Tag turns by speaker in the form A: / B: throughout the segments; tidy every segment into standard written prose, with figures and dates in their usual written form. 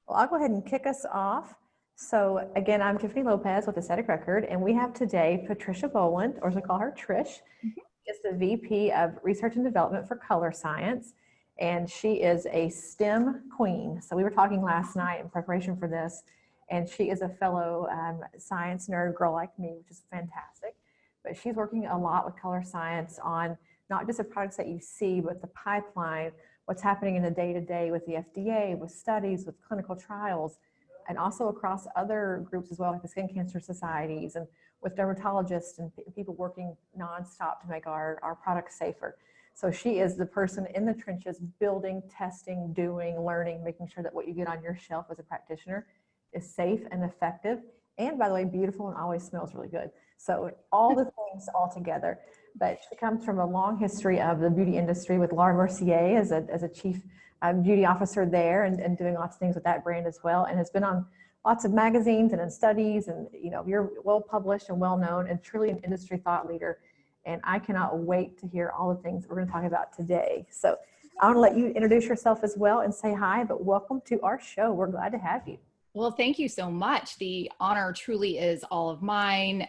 A: Well, I'll go ahead and kick us off. So again, I'm Tiphany Lopez with Aesthetic Record, and we have today Patricia Boland, or as we call her, Trish, is the VP of Research and Development for Colorescience, and she is a STEM queen. So we were talking last night in preparation for this, and she is a fellow science nerd girl like me, which is fantastic. But she's working a lot with Colorescience on not just the products that you see, but the pipeline, what's happening in the day-to-day with the FDA, with studies, with clinical trials, and also across other groups as well, like the skin cancer societies and with dermatologists and people working nonstop to make our products safer. So she is the person in the trenches building, testing, doing, learning, making sure that what you get on your shelf as a practitioner is safe and effective. And by the way, beautiful and always smells really good. So all the things all together. But she comes from a long history of the beauty industry with Laura Mercier as a chief beauty officer there and doing lots of things with that brand as well, and has been on lots of magazines and in studies, and you're well published and well known and truly an industry thought leader. And I cannot wait to hear all the things we're going to talk about today. So I want to let you introduce yourself as well and say hi, but welcome to our show. We're glad to have you.
B: Well, thank you so much. The honor truly is all of mine.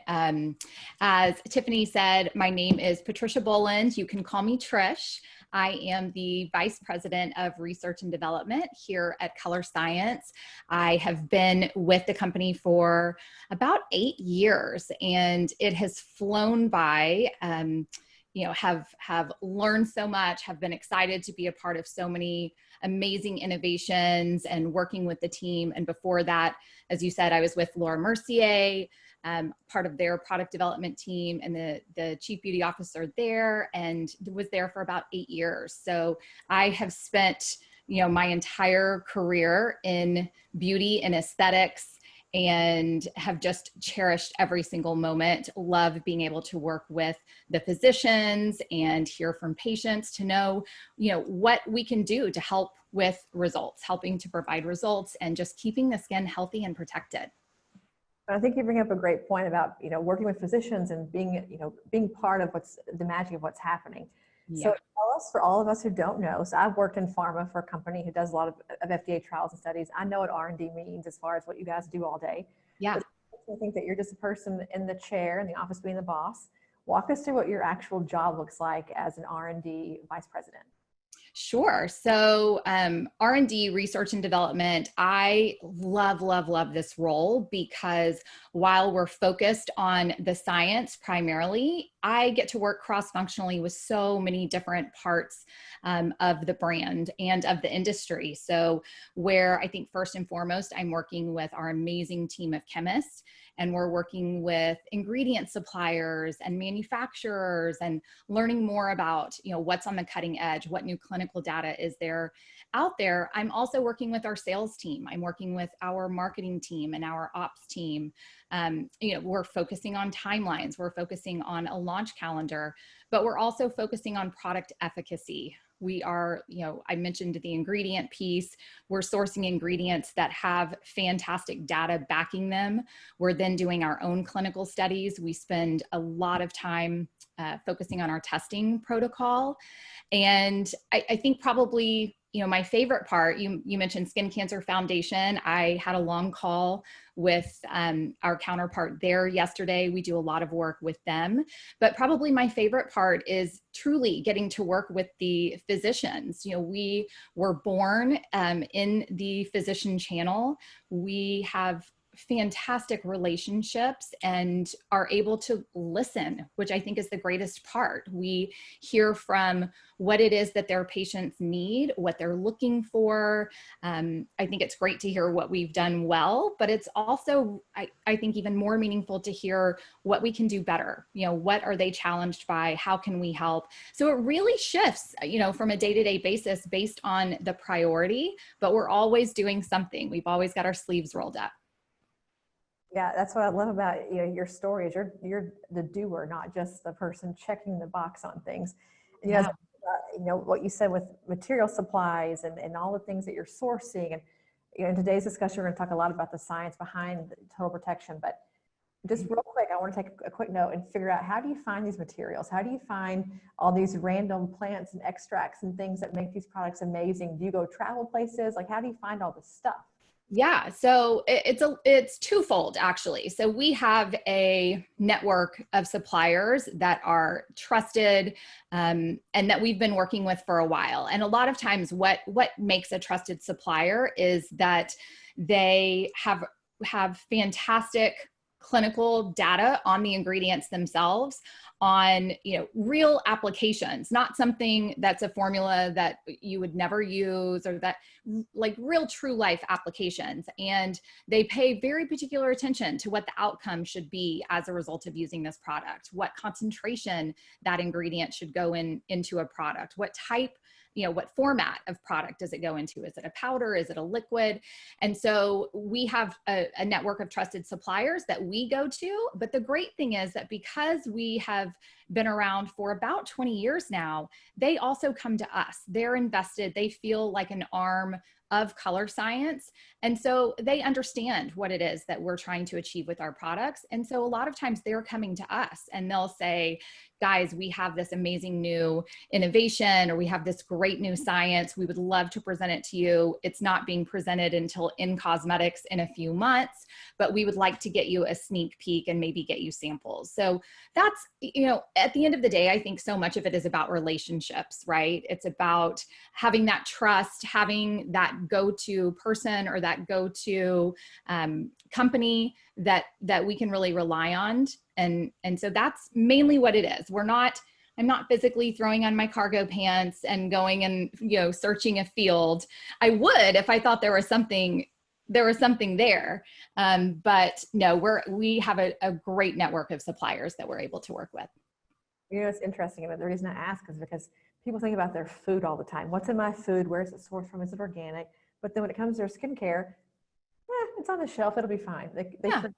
B: As Tiphany said, my name is Patricia Boland. You can call me Trish. I am the Vice President of Research and Development here at Colorescience. I have been with the company for about 8 years, and it has flown by. Have learned so much, have been excited to be a part of so many amazing innovations and working with the team. And before that, as you said, I was with Laura Mercier, part of their product development team and the chief beauty officer there, and was there for about 8 years. So I have spent, my entire career in beauty and aesthetics, and have just cherished every single moment. Love being able to work with the physicians and hear from patients to know, what we can do to help with results, helping to provide results and just keeping the skin healthy and protected.
A: I think you bring up a great point about, working with physicians and being part of the magic of what's happening. Yeah. So tell us, for all of us who don't know, so I've worked in pharma for a company who does a lot of FDA trials and studies. I know what R&D means as far as what you guys do all day.
B: Yeah.
A: But I think that you're just a person in the chair in the office being the boss. Walk us through what your actual job looks like as an R&D vice president.
B: Sure. So R&D, research and development, I love this role because while we're focused on the science primarily, I get to work cross-functionally with so many different parts of the brand and of the industry. So where I think first and foremost, I'm working with our amazing team of chemists, and we're working with ingredient suppliers and manufacturers and learning more about, what's on the cutting edge, what new clinical data is there out there. I'm also working with our sales team. I'm working with our marketing team and our ops team. We're focusing on timelines. We're focusing on a launch calendar, but we're also focusing on product efficacy. We are, I mentioned the ingredient piece. We're sourcing ingredients that have fantastic data backing them. We're then doing our own clinical studies. We spend a lot of time focusing on our testing protocol. And I think probably, my favorite part, you mentioned Skin Cancer Foundation. I had a long call with our counterpart there yesterday. We do a lot of work with them, but probably my favorite part is truly getting to work with the physicians. We were born in the physician channel. We have fantastic relationships and are able to listen, which I think is the greatest part. We hear from what it is that their patients need, what they're looking for. I think it's great to hear what we've done well, but it's also, I think, even more meaningful to hear what we can do better. What are they challenged by? How can we help? So it really shifts, from a day-to-day basis based on the priority, but we're always doing something. We've always got our sleeves rolled up.
A: Yeah, that's what I love about your story is you're the doer, not just the person checking the box on things. And,
B: Yeah.
A: What you said with material supplies and all the things that you're sourcing. And in today's discussion, we're going to talk a lot about the science behind total protection. But Just real quick, I want to take a quick note and figure out, how do you find these materials? How do you find all these random plants and extracts and things that make these products amazing? Do you go travel places? Like, how do you find all this stuff?
B: Yeah, so it's twofold actually. So we have a network of suppliers that are trusted, and that we've been working with for a while. And a lot of times, what makes a trusted supplier is that they have fantastic clinical data on the ingredients themselves, on real applications, not something that's a formula that you would never use, or that like real true life applications. And they pay very particular attention to what the outcome should be as a result of using this product, what concentration that ingredient should go into a product, what type, what format of product does it go into? Is it a powder? Is it a liquid? And so we have a network of trusted suppliers that we go to. But the great thing is that because we have been around for about 20 years now, they also come to us. They're invested. They feel like an arm of color science. And so they understand what it is that we're trying to achieve with our products. And so a lot of times they're coming to us and they'll say, guys, we have this amazing new innovation, or we have this great new science. We would love to present it to you. It's not being presented until in cosmetics in a few months, but we would like to get you a sneak peek and maybe get you samples. So that's, at the end of the day, I think so much of it is about relationships, right? It's about having that trust, having that go-to person or that go-to company that we can really rely on. And so that's mainly what it is. I'm not physically throwing on my cargo pants and going and, searching a field. I would if I thought there was something there. But no, we have a great network of suppliers that we're able to work with.
A: It's interesting. The reason I ask is because people think about their food all the time. What's in my food? Where is it sourced from? Is it organic? But then when it comes to their skincare, it's on the shelf. It'll be fine. They forget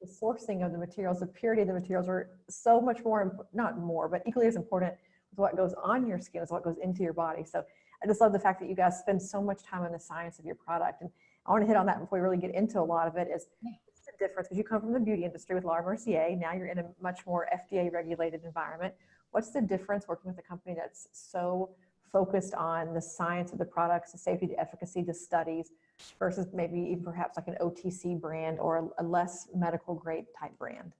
A: the sourcing of the materials, the purity of the materials are so much more, not more, but equally as important with what goes on your skin as what goes into your body. So I just love the fact that you guys spend so much time on the science of your product. And I want to hit on that before we really get into a lot of it. What's the difference? Because you come from the beauty industry with Laura Mercier. Now you're in a much more FDA regulated environment. What's the difference working with a company that's so focused on the science of the products, the safety, the efficacy, the studies, versus maybe even perhaps like an OTC brand or a less medical grade type brand?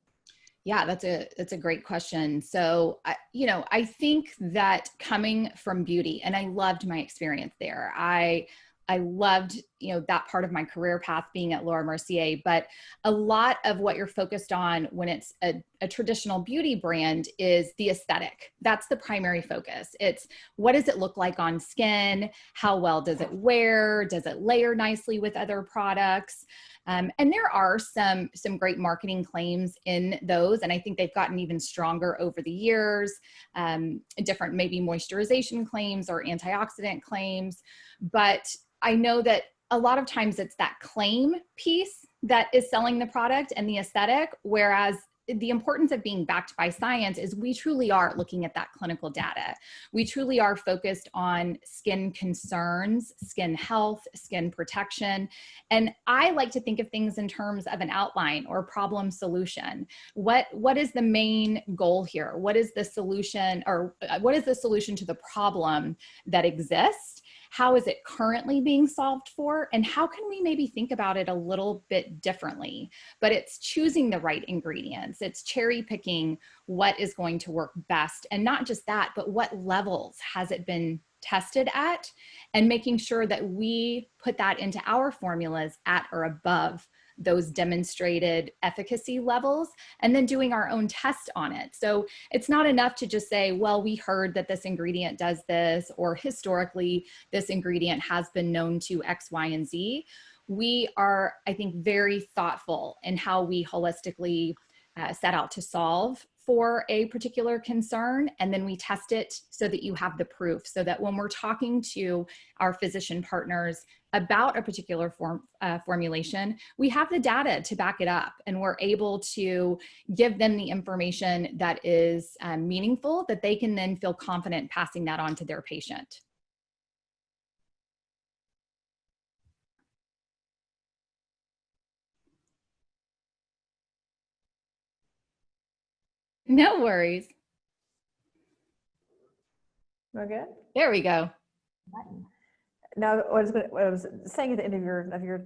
B: Yeah, that's a great question. So, I think that coming from beauty, and I loved my experience there. I loved, that part of my career path being at Laura Mercier, but a lot of what you're focused on when it's a traditional beauty brand is the aesthetic. That's the primary focus. It's what does it look like on skin? How well does it wear? Does it layer nicely with other products? And there are some great marketing claims in those. And I think they've gotten even stronger over the years, different maybe moisturization claims or antioxidant claims. But I know that a lot of times it's that claim piece that is selling the product and the aesthetic, whereas the importance of being backed by science is we truly are looking at that clinical data. We truly are focused on skin concerns, skin health, skin protection. And I like to think of things in terms of an outline or problem solution. What is the main goal here? What is the solution, or what is the solution to the problem that exists? How is it currently being solved for? And how can we maybe think about it a little bit differently? But it's choosing the right ingredients. It's cherry picking what is going to work best. And not just that, but what levels has it been tested at, and making sure that we put that into our formulas at or above those demonstrated efficacy levels, and then doing our own test on it. So it's not enough to just say, well, we heard that this ingredient does this, or historically this ingredient has been known to X, Y, and Z. We are, I think, very thoughtful in how we holistically set out to solve for a particular concern, and then we test it so that you have the proof, so that when we're talking to our physician partners about a particular formulation, we have the data to back it up, and we're able to give them the information that is meaningful, that they can then feel confident passing that on to their patient. No worries.
A: We're good?
B: There we go.
A: Button. Now, what I was saying at the end of your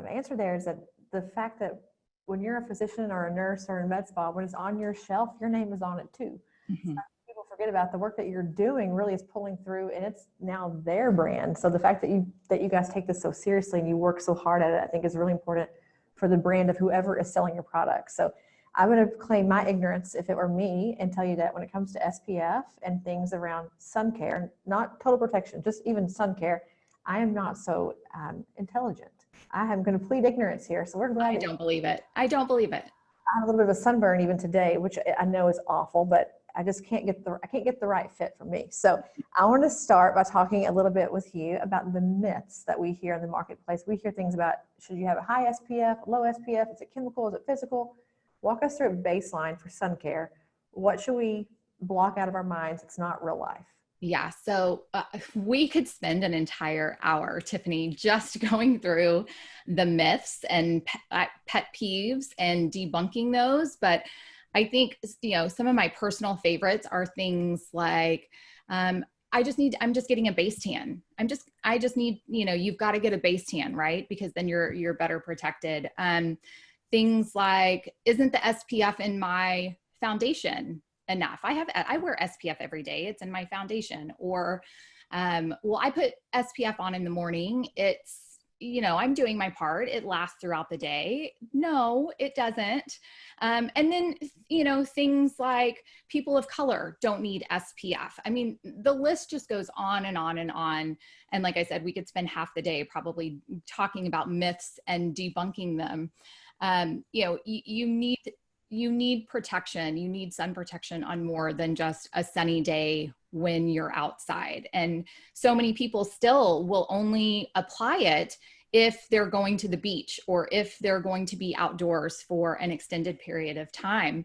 A: answer there is that the fact that when you're a physician or a nurse or a med spa, when it's on your shelf, your name is on it too.
B: Mm-hmm.
A: People forget about the work that you're doing really is pulling through, and it's now their brand. So the fact that you guys take this so seriously and you work so hard at it, I think is really important for the brand of whoever is selling your product. So I'm going to claim my ignorance if it were me and tell you that when it comes to SPF and things around sun care, not total protection, just even sun care, I am not so intelligent. I am going to plead ignorance here. So we're glad.
B: I don't believe it. I don't believe it.
A: I have a little bit of a sunburn even today, which I know is awful, but I just can't get the right fit for me. So I want to start by talking a little bit with you about the myths that we hear in the marketplace. We hear things about, should you have a high SPF, low SPF? Is it chemical? Is it physical? Walk us through a baseline for sun care. What should we block out of our minds? It's not real life.
B: Yeah, so we could spend an entire hour, Tiphany, just going through the myths and pet peeves and debunking those. But I think, some of my personal favorites are things like, I'm just getting a base tan. I just need, you've got to get a base tan, right? Because then you're better protected. Things like, isn't the SPF in my foundation enough? I wear SPF every day. It's in my foundation. Or, well, I put SPF on in the morning. It's, I'm doing my part. It lasts throughout the day. No, it doesn't. And then, things like people of color don't need SPF. I mean, the list just goes on and on and on. And like I said, we could spend half the day probably talking about myths and debunking them. You need protection. You need sun protection on more than just a sunny day when you're outside. And so many people still will only apply it if they're going to the beach or if they're going to be outdoors for an extended period of time.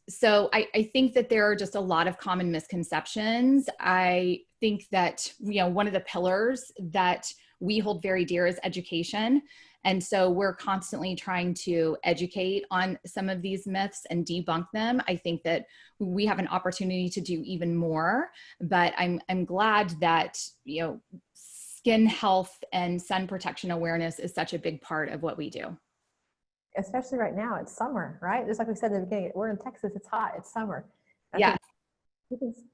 B: So I think that there are just a lot of common misconceptions. I think that, one of the pillars that we hold very dear is education. And so we're constantly trying to educate on some of these myths and debunk them. I think that we have an opportunity to do even more, but I'm glad that, skin health and sun protection awareness is such a big part of what we do.
A: Especially right now, it's summer, right? Just like we said in the beginning, we're in Texas, it's hot, it's summer.
B: Yeah.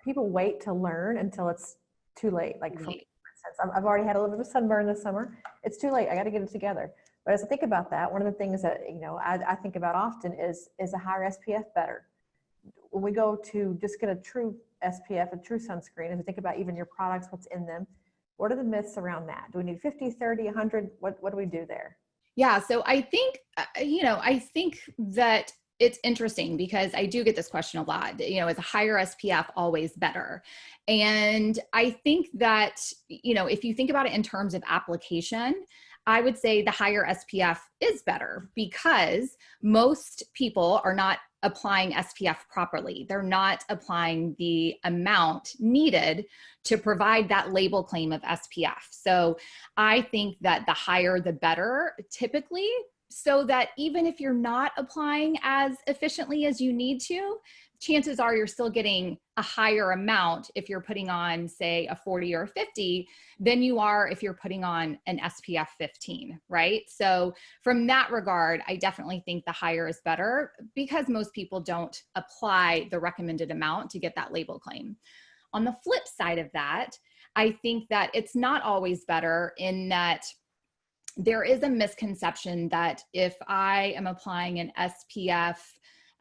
A: People wait to learn until it's too late. Like, for instance, I've already had a little bit of sunburn this summer. It's too late. I got to get it together. But as I think about that, one of the things that, I think about often is a higher SPF better? When we go to just get a true SPF, a true sunscreen, as we think about even your products, what's in them, what are the myths around that? Do we need 50, 30, 100? What do we do there?
B: Yeah. So I think, I think that it's interesting because I do get this question a lot, is a higher SPF always better? And I think that, if you think about it in terms of application, I would say the higher SPF is better because most people are not applying SPF properly. They're not applying the amount needed to provide that label claim of SPF. So I think that the higher the better typically, so that even if you're not applying as efficiently as you need to, chances are you're still getting a higher amount if you're putting on, say, a 40 or a 50 than you are if you're putting on an SPF 15, right? So from that regard, I definitely think the higher is better because most people don't apply the recommended amount to get that label claim. On the flip side of that, I think that it's not always better in that there is a misconception that if I am applying an SPF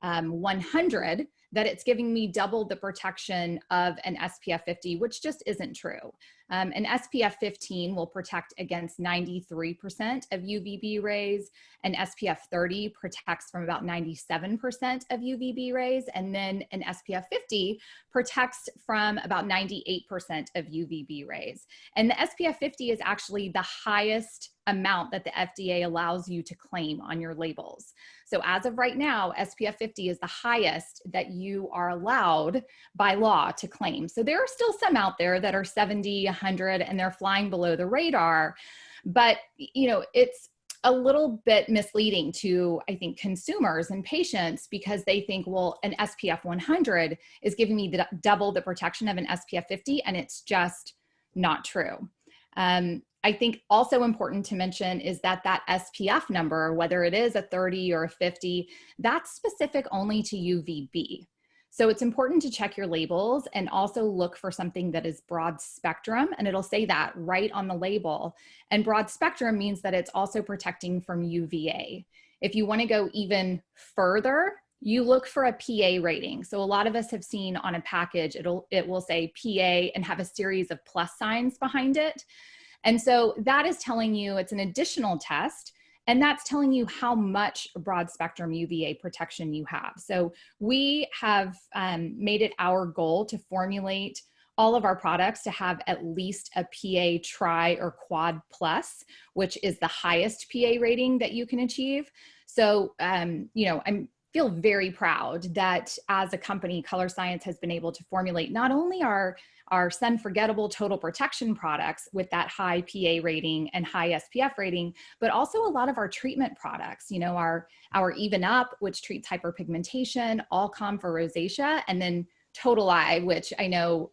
B: 100, that it's giving me double the protection of an SPF 50, which just isn't true. An SPF 15 will protect against 93% of UVB rays. An SPF 30 protects from about 97% of UVB rays. And then an SPF 50 protects from about 98% of UVB rays. And the SPF 50 is actually the highest amount that the FDA allows you to claim on your labels. So as of right now, SPF 50 is the highest that you are allowed by law to claim. So there are still some out there that are 70, 100, and they're flying below the radar. But, it's a little bit misleading to, I think, consumers and patients, because they think, well, an SPF 100 is giving me double the protection of an SPF 50, and it's just not true. I think also important to mention is that that SPF number, whether it is a 30 or a 50, that's specific only to UVB. So it's important to check your labels and also look for something that is broad spectrum, and it'll say that right on the label. And broad spectrum means that it's also protecting from UVA. If you want to go even further, you look for a PA rating. So a lot of us have seen on a package, it will say PA and have a series of plus signs behind it. And so that is telling you it's an additional test, and that's telling you how much broad spectrum UVA protection you have. So we have made it our goal to formulate all of our products to have at least a PA tri or quad plus, which is the highest PA rating that you can achieve. So, you know, I feel very proud that as a company, Colorescience has been able to formulate not only our Sunforgettable Total Protection products with that high PA rating and high SPF rating, but also a lot of our treatment products, you know, our Even Up, which treats hyperpigmentation, Allcom for rosacea, and then Total Eye, which I know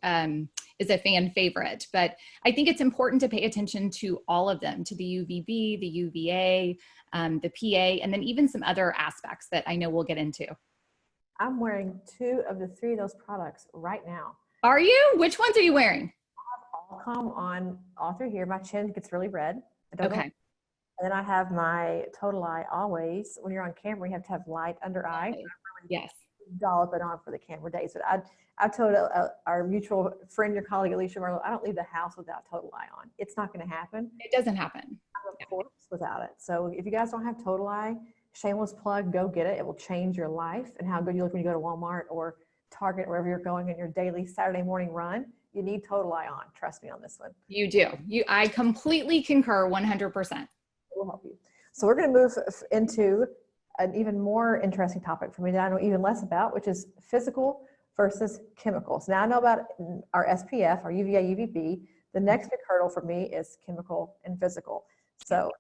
B: is a fan favorite. But I think it's important to pay attention to all of them, to the UVB, the UVA, the PA, and then even some other aspects that I know we'll get into.
A: I'm wearing 2 of the 3 of those products right now.
B: Are you? Which ones are you wearing?
A: I have Allcom on all through here. My chin gets really red.
B: Okay.
A: And then I have my Total Eye always. When you're on camera, you have to have light under eye.
B: Yes.
A: Dollop it on for the camera days. But I've told our mutual friend, your colleague, Alicia Merlo, I don't leave the house without Total Eye on. It's not going to happen.
B: It doesn't happen.
A: I'm a corpse without it. So if you guys don't have Total Eye, shameless plug, go get it. It will change your life and how good you look when you go to Walmart or Target, wherever you're going in your daily Saturday morning run. You need Total Eye on. Trust me on this one.
B: You do. I completely concur 100%.
A: It will help you. So we're going to move into an even more interesting topic for me that I know even less about, which is physical versus chemicals. Now I know about our SPF, our UVA, UVB. The next big hurdle for me is chemical and physical. So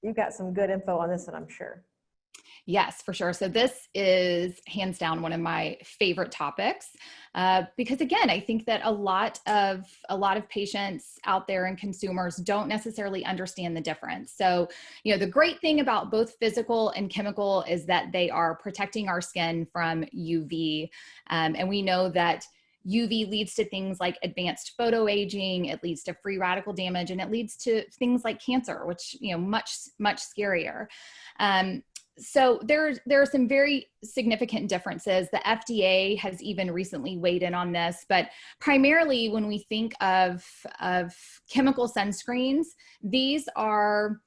A: you've got some good info on this, and I'm sure.
B: Yes, for sure. So this is hands down one of my favorite topics because again, I think that a lot of patients out there and consumers don't necessarily understand the difference. So, you know, the great thing about both physical and chemical is that they are protecting our skin from UV. And we know that UV leads to things like advanced photoaging, it leads to free radical damage, and it leads to things like cancer, which, you know, much scarier. So there are some very significant differences. The FDA has even recently weighed in on this, but primarily when we think of chemical sunscreens, these are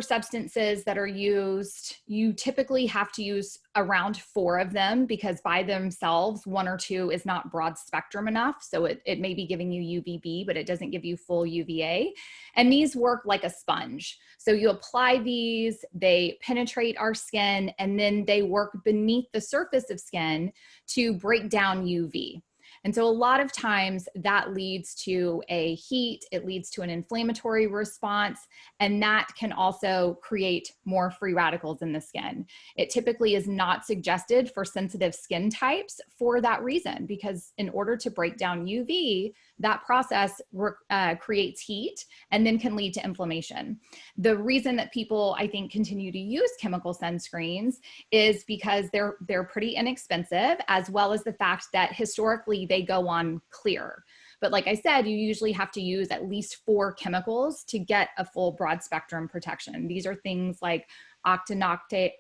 B: substances that are used. You typically have to use around 4 of them because by themselves, 1 or 2 is not broad spectrum enough. So it may be giving you UVB, but it doesn't give you full UVA. And these work like a sponge. So you apply these, they penetrate our skin, and then they work beneath the surface of skin to break down UV. And so a lot of times that leads to a heat, it leads to an inflammatory response, and that can also create more free radicals in the skin. It typically is not suggested for sensitive skin types for that reason, because in order to break down UV, that process creates heat and then can lead to inflammation. The reason that people, I think, continue to use chemical sunscreens is because they're pretty inexpensive, as well as the fact that historically they go on clear. But like I said, you usually have to use at least 4 chemicals to get a full broad spectrum protection. These are things like octinoxate,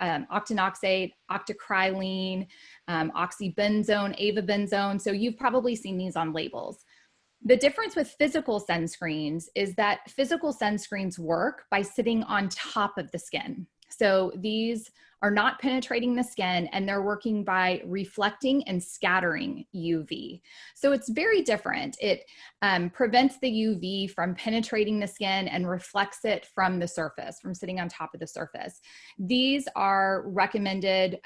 B: octocrylene, oxybenzone, avobenzone. So you've probably seen these on labels. The difference with physical sunscreens is that physical sunscreens work by sitting on top of the skin. So these are not penetrating the skin, and they're working by reflecting and scattering UV. So it's very different. It prevents the UV from penetrating the skin and reflects it from the surface, from sitting on top of the surface. These are recommended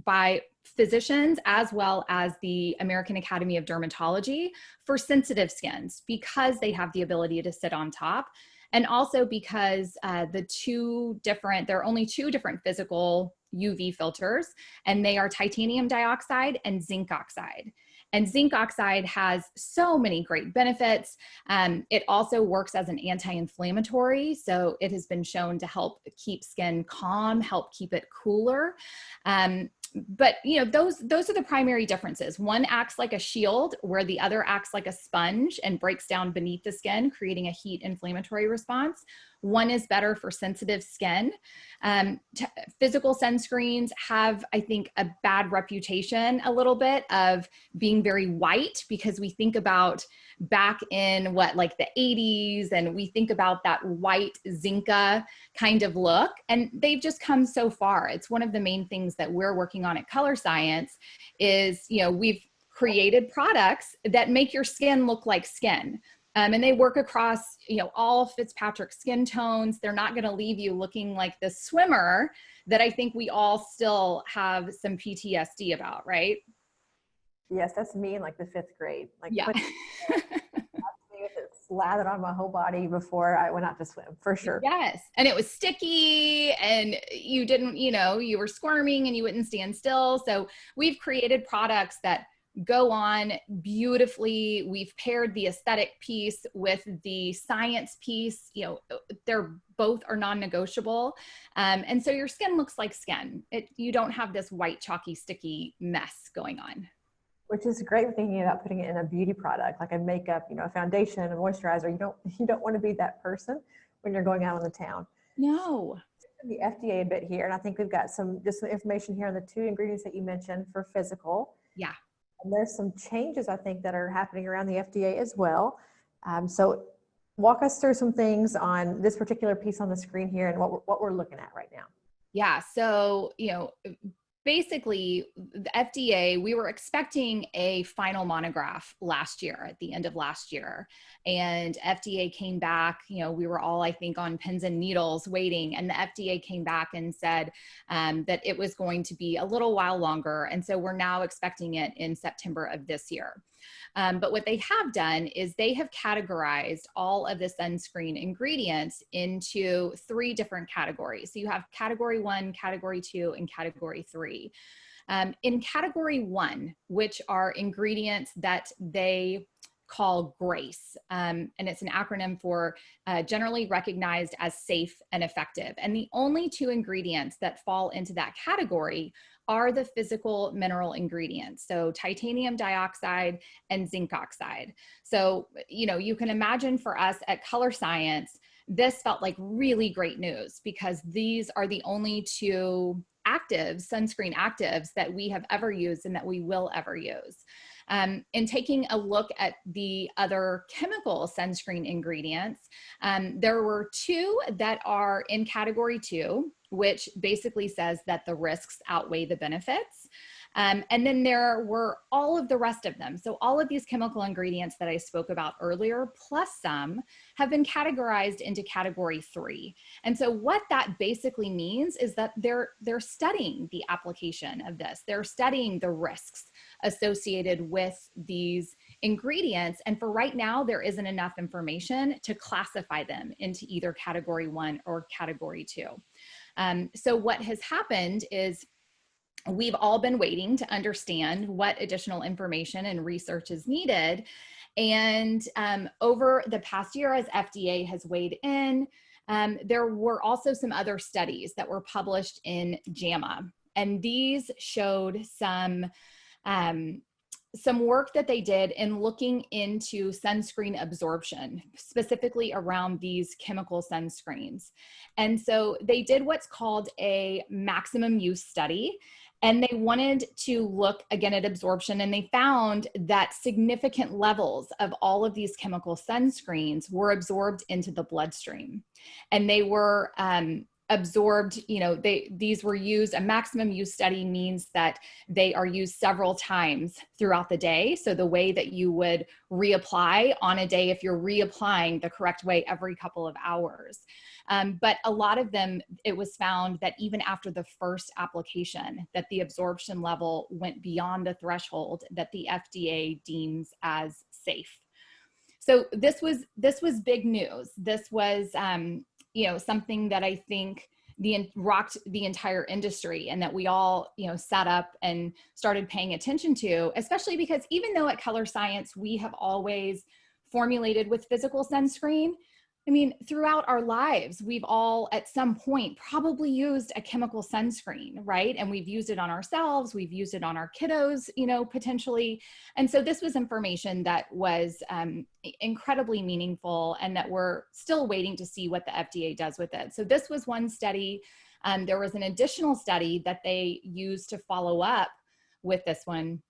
B: by physicians as well as the American Academy of Dermatology for sensitive skins because they have the ability to sit on top. And also because there are only two different physical UV filters, and they are titanium dioxide and zinc oxide. And zinc oxide has so many great benefits. It also works as an anti-inflammatory. So it has been shown to help keep skin calm, help keep it cooler. But those are the primary differences. One acts like a shield, where the other acts like a sponge and breaks down beneath the skin, creating a heat inflammatory response. One is better for sensitive skin. Physical sunscreens have, I think, a bad reputation a little bit of being very white, because we think about back in like the 80s, and we think about that white Zinca kind of look, and they've just come so far. It's one of the main things that we're working on at Colorescience is, we've created products that make your skin look like skin. And they work across, all Fitzpatrick skin tones. They're not going to leave you looking like the swimmer that I think we all still have some PTSD about, right?
A: Yes, that's me in like the 5th grade. Like,
B: yeah.
A: Slathered on my whole body before I went out to swim, for sure.
B: Yes. And it was sticky, and you didn't, you were squirming and you wouldn't stand still. So we've created products that go on beautifully. We've paired the aesthetic piece with the science piece. They're both are non-negotiable. And so your skin looks like skin. You don't have this white, chalky, sticky mess going on.
A: Which is great thinking about putting it in a beauty product, like a makeup, a foundation, a moisturizer. You don't want to be that person when you're going out on the town.
B: No.
A: The FDA a bit here, and I think we've got some information here on the 2 ingredients that you mentioned for physical.
B: Yeah.
A: And there's some changes, I think, that are happening around the FDA as well. So walk us through some things on this particular piece on the screen here and what we're looking at right now.
B: Yeah. So, basically, the FDA, we were expecting a final monograph last year, at the end of last year. And FDA came back, we were all, I think, on pins and needles waiting. And the FDA came back and said that it was going to be a little while longer. And so we're now expecting it in September of this year. But what they have done is they have categorized all of the sunscreen ingredients into 3 different categories. So you have category 1, category 2, and category 3. In category 1, which are ingredients that they call GRACE, and it's an acronym for generally recognized as safe and effective. And the only 2 ingredients that fall into that category are the physical mineral ingredients. So titanium dioxide and zinc oxide. So, you can imagine for us at Colorescience, this felt like really great news, because these are the only 2 sunscreen actives that we have ever used and that we will ever use. In taking a look at the other chemical sunscreen ingredients, there were 2 that are in category 2, which basically says that the risks outweigh the benefits. And then there were all of the rest of them. So all of these chemical ingredients that I spoke about earlier, plus some, have been categorized into category 3. And so what that basically means is that they're studying the application of this. They're studying the risks associated with these ingredients. And for right now, there isn't enough information to classify them into either category 1 or category 2. So what has happened is we've all been waiting to understand what additional information and research is needed. And over the past year, as FDA has weighed in, there were also some other studies that were published in JAMA. And these showed some work that they did in looking into sunscreen absorption, specifically around these chemical sunscreens. And so they did what's called a maximum use study. And they wanted to look again at absorption, and they found that significant levels of all of these chemical sunscreens were absorbed into the bloodstream. And they were absorbed, these were used, a maximum use study means that they are used several times throughout the day. So the way that you would reapply on a day, if you're reapplying the correct way every couple of hours. But a lot of them, it was found that even after the first application, that the absorption level went beyond the threshold that the FDA deems as safe. So this was big news. This was, something that I think rocked the entire industry, and that we all, sat up and started paying attention to, especially because even though at Colorescience, we have always formulated with physical sunscreen, I mean, throughout our lives, we've all at some point probably used a chemical sunscreen, right? And we've used it on ourselves, we've used it on our kiddos, potentially. And so this was information that was incredibly meaningful, and that we're still waiting to see what the FDA does with it. So this was one study. There was an additional study that they used to follow up with this one.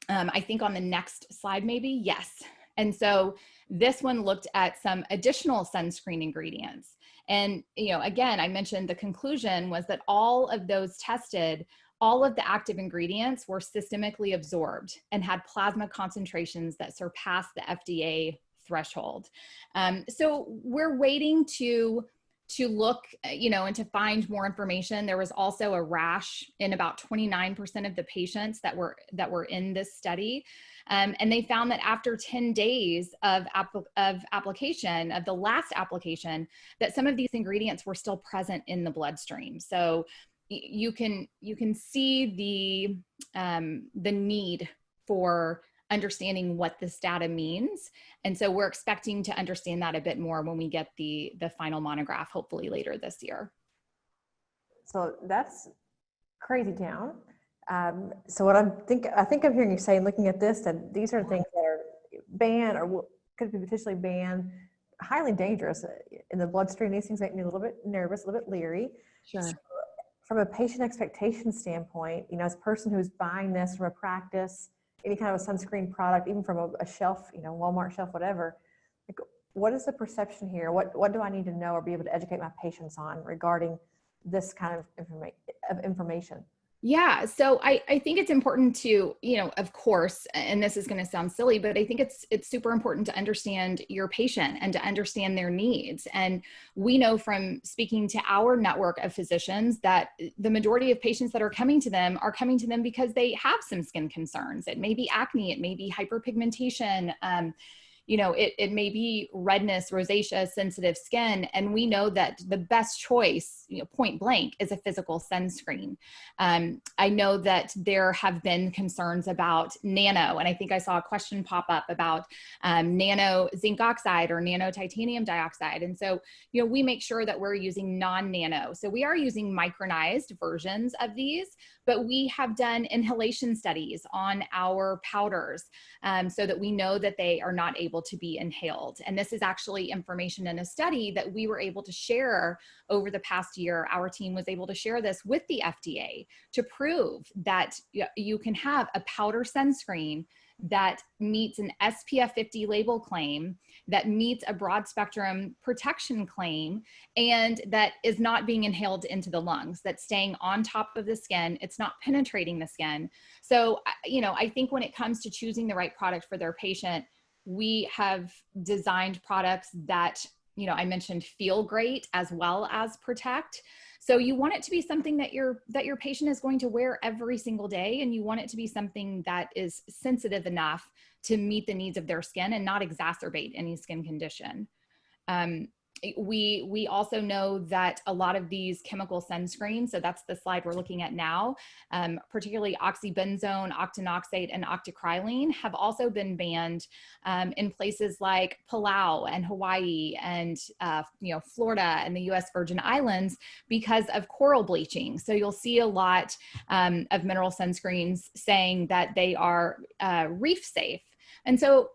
B: I think on the next slide, maybe, yes. And so this one looked at some additional sunscreen ingredients. And, again, I mentioned the conclusion was that all of those tested, all of the active ingredients were systemically absorbed and had plasma concentrations that surpassed the FDA threshold. So we're waiting to look, and to find more information. There was also a rash in about 29% of the patients that were in this study. And they found that after 10 days of application, of the last application, that some of these ingredients were still present in the bloodstream. So you can see the need for understanding what this data means. And so we're expecting to understand that a bit more when we get the final monograph, hopefully later this year.
A: So that's crazy town. So what I think I'm hearing you saying, looking at this, that these are things that are banned or could be potentially banned, highly dangerous in the bloodstream. These things make me a little bit nervous, a little bit leery.
B: Sure.
A: So from a patient expectation standpoint, as a person who's buying this from a practice, any kind of a sunscreen product, even from a shelf, Walmart shelf, whatever, like, what is the perception here? What do I need to know or be able to educate my patients on regarding this kind of information?
B: Yeah. So I think it's important to, of course, and this is going to sound silly, but I think it's super important to understand your patient and to understand their needs. And we know from speaking to our network of physicians that the majority of patients that are coming to them because they have some skin concerns. It may be acne, it may be hyperpigmentation, it may be redness, rosacea, sensitive skin. And we know that the best choice, point blank, is a physical sunscreen. I know that there have been concerns about nano, and I think I saw a question pop up about nano zinc oxide or nano titanium dioxide. And so, we make sure that we're using non-nano. So we are using micronized versions of these, but we have done inhalation studies on our powders so that we know that they are not able to be inhaled. And this is actually information in a study that we were able to share over the past year. Our team was able to share this with the FDA to prove that you can have a powder sunscreen that meets an SPF 50 label claim, that meets a broad spectrum protection claim, and that is not being inhaled into the lungs, that's staying on top of the skin. It's not penetrating the skin. So, I think when it comes to choosing the right product for their patient, we have designed products that, I mentioned feel great as well as protect. So you want it to be something that your patient is going to wear every single day, and you want it to be something that is sensitive enough to meet the needs of their skin and not exacerbate any skin condition. We also know that a lot of these chemical sunscreens, so that's the slide we're looking at now, particularly oxybenzone, octinoxate, and octocrylene, have also been banned in places like Palau and Hawaii and Florida and the U.S. Virgin Islands because of coral bleaching. So you'll see a lot of mineral sunscreens saying that they are reef safe. And so,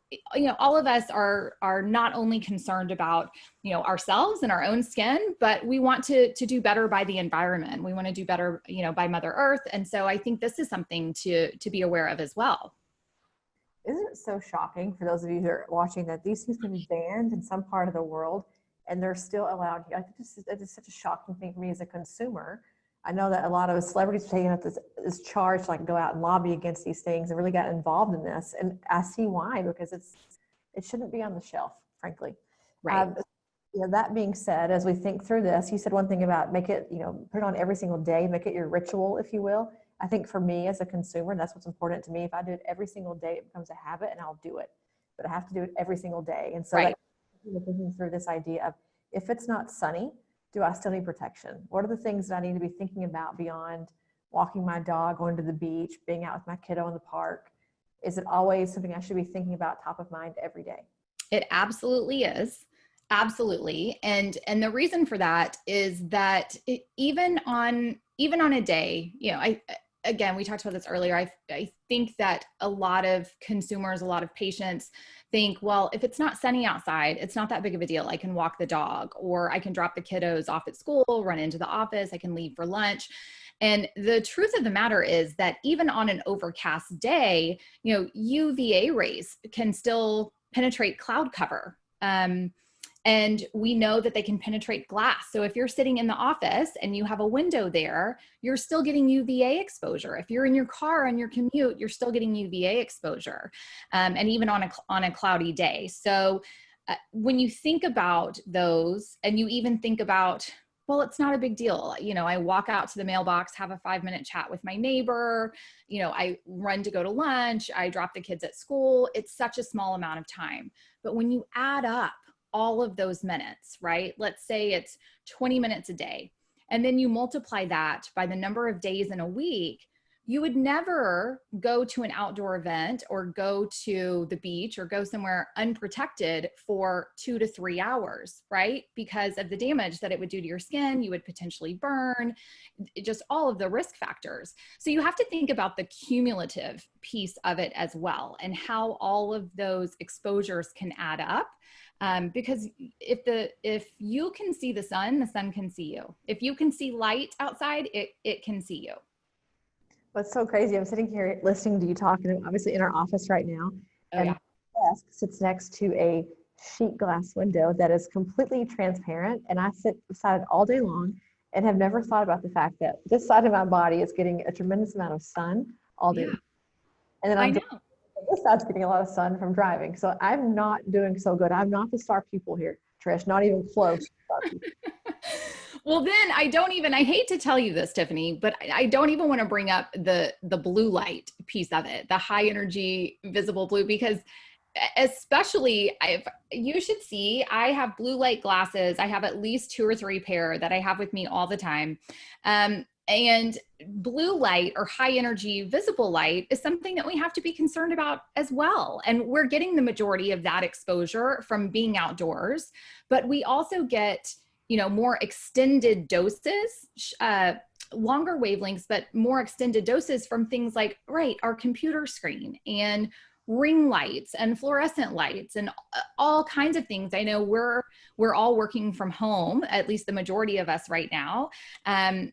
B: all of us are not only concerned about, ourselves and our own skin, but we want to do better by the environment. We want to do better, by Mother Earth. And so I think this is something to be aware of as well.
A: Isn't it so shocking for those of you who are watching that these things can be banned in some part of the world and they're still allowed? I think that is such a shocking thing for me as a consumer. I know that a lot of celebrities are taking up this charge to go out and lobby against these things and really got involved in this. And I see why, because it shouldn't be on the shelf, frankly.
B: Right.
A: That being said, as we think through this, you said one thing about make it, put it on every single day, make it your ritual, if you will. I think for me as a consumer, that's what's important to me. If I do it every single day, it becomes a habit and I'll do it. but I have to do it every single day. And so
B: Right.
A: we're thinking through this idea of, if it's not sunny, do I still need protection? What are the things that I need to be thinking about beyond walking my dog, going to the beach, being out with my kiddo in the park? Is it always something I should be thinking about top of mind every day?
B: It absolutely is. Absolutely. And the reason for that is that even on a day, again, we talked about this earlier. I think that a lot of consumers, a lot of patients think, well, if it's not sunny outside, it's not that big of a deal. I can walk the dog, or I can drop the kiddos off at school, run into the office, I can leave for lunch. And the truth of the matter is that even on an overcast day, UVA rays can still penetrate cloud cover. And we know that they can penetrate glass. So if you're sitting in the office and you have a window there, you're still getting UVA exposure. If you're in your car on your commute, you're still getting UVA exposure, and even on a cloudy day. So when you think about those, and you even think about, well, it's not a big deal. I walk out to the mailbox, have a 5-minute chat with my neighbor. I run to go to lunch. I drop the kids at school. It's such a small amount of time. But when you add up all of those minutes, right? Let's say it's 20 minutes a day, and then you multiply that by the number of days in a week, you would never go to an outdoor event or go to the beach or go somewhere unprotected for 2 to 3 hours, right? Because of the damage that it would do to your skin. You would potentially burn, just all of the risk factors. So you have to think about the cumulative piece of it as well, and how all of those exposures can add up. Because if you can see the sun can see you. If you can see light outside, it can see you.
A: What's so crazy, I'm sitting here listening to you talk, and I'm obviously in our office right now.
B: Oh, yeah.
A: My desk sits next to a sheet glass window that is completely transparent, and I sit beside it all day long and have never thought about the fact that this side of my body is getting a tremendous amount of sun all day.
B: Yeah.
A: And then
B: I know.
A: this side's getting a lot of sun from driving. So I'm not doing so good. I'm not the star pupil here, Trish, not even close to star pupil.
B: Well, then I hate to tell you this, Tiphany, but I don't even want to bring up the blue light piece of it, the high energy visible blue, because especially you should see, I have blue light glasses. I have at least 2 or 3 pair that I have with me all the time. And blue light, or high energy visible light, is something that we have to be concerned about as well. And we're getting the majority of that exposure from being outdoors, but we also get, more extended doses, longer wavelengths, but more extended doses from things like, our computer screen and ring lights and fluorescent lights and all kinds of things. I know we're all working from home, at least the majority of us right now. And,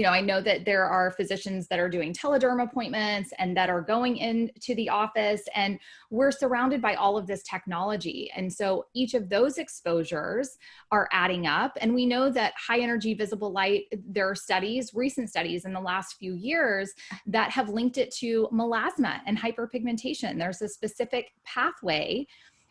B: I know that there are physicians that are doing telederm appointments and that are going into the office, and we're surrounded by all of this technology. And so each of those exposures are adding up. And we know that high energy visible light, there are recent studies in the last few years that have linked it to melasma and hyperpigmentation. There's a specific pathway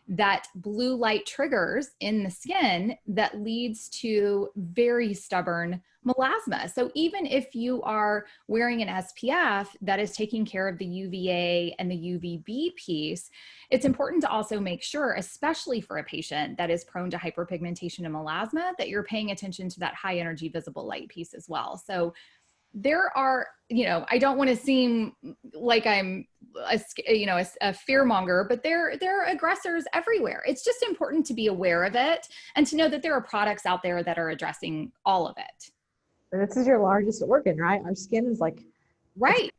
B: that blue light triggers in the skin that leads to very stubborn melasma. So even if you are wearing an SPF that is taking care of the UVA and the UVB piece, it's important to also make sure, especially for a patient that is prone to hyperpigmentation and melasma, that you're paying attention to that high energy visible light piece as well. So there are, I don't want to seem like I'm a fear monger, but there are aggressors everywhere. It's just important to be aware of it and to know that there are products out there that are addressing all of it.
A: And this is your largest organ, right? Our skin is like,
B: right.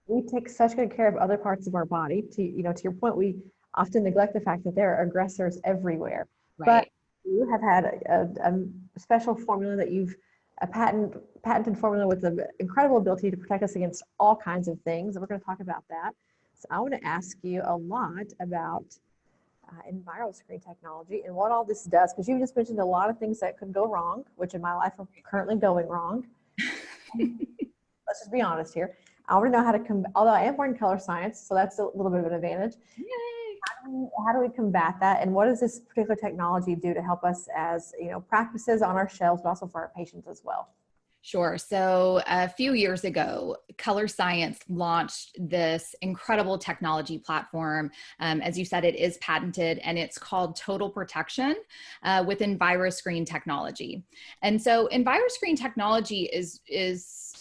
A: We take such good care of other parts of our body. To your point, we often neglect the fact that there are aggressors everywhere.
B: Right.
A: But you have had a special formula that you've a patented formula with the incredible ability to protect us against all kinds of things. And we're going to talk about that. So I want to ask you a lot about EnviroScreen technology and what all this does, because you just mentioned a lot of things that could go wrong, which in my life are currently going wrong. Let's just be honest here. I want to know how to although I am wearing Colorescience, so that's a little bit of an advantage.
B: Yay.
A: How do we combat that? And what does this particular technology do to help us as, practices on our shelves, but also for our patients as well?
B: Sure. So a few years ago, Colorescience launched this incredible technology platform. As you said, it is patented and it's called Total Protection with EnviroScreen technology. And so EnviroScreen technology is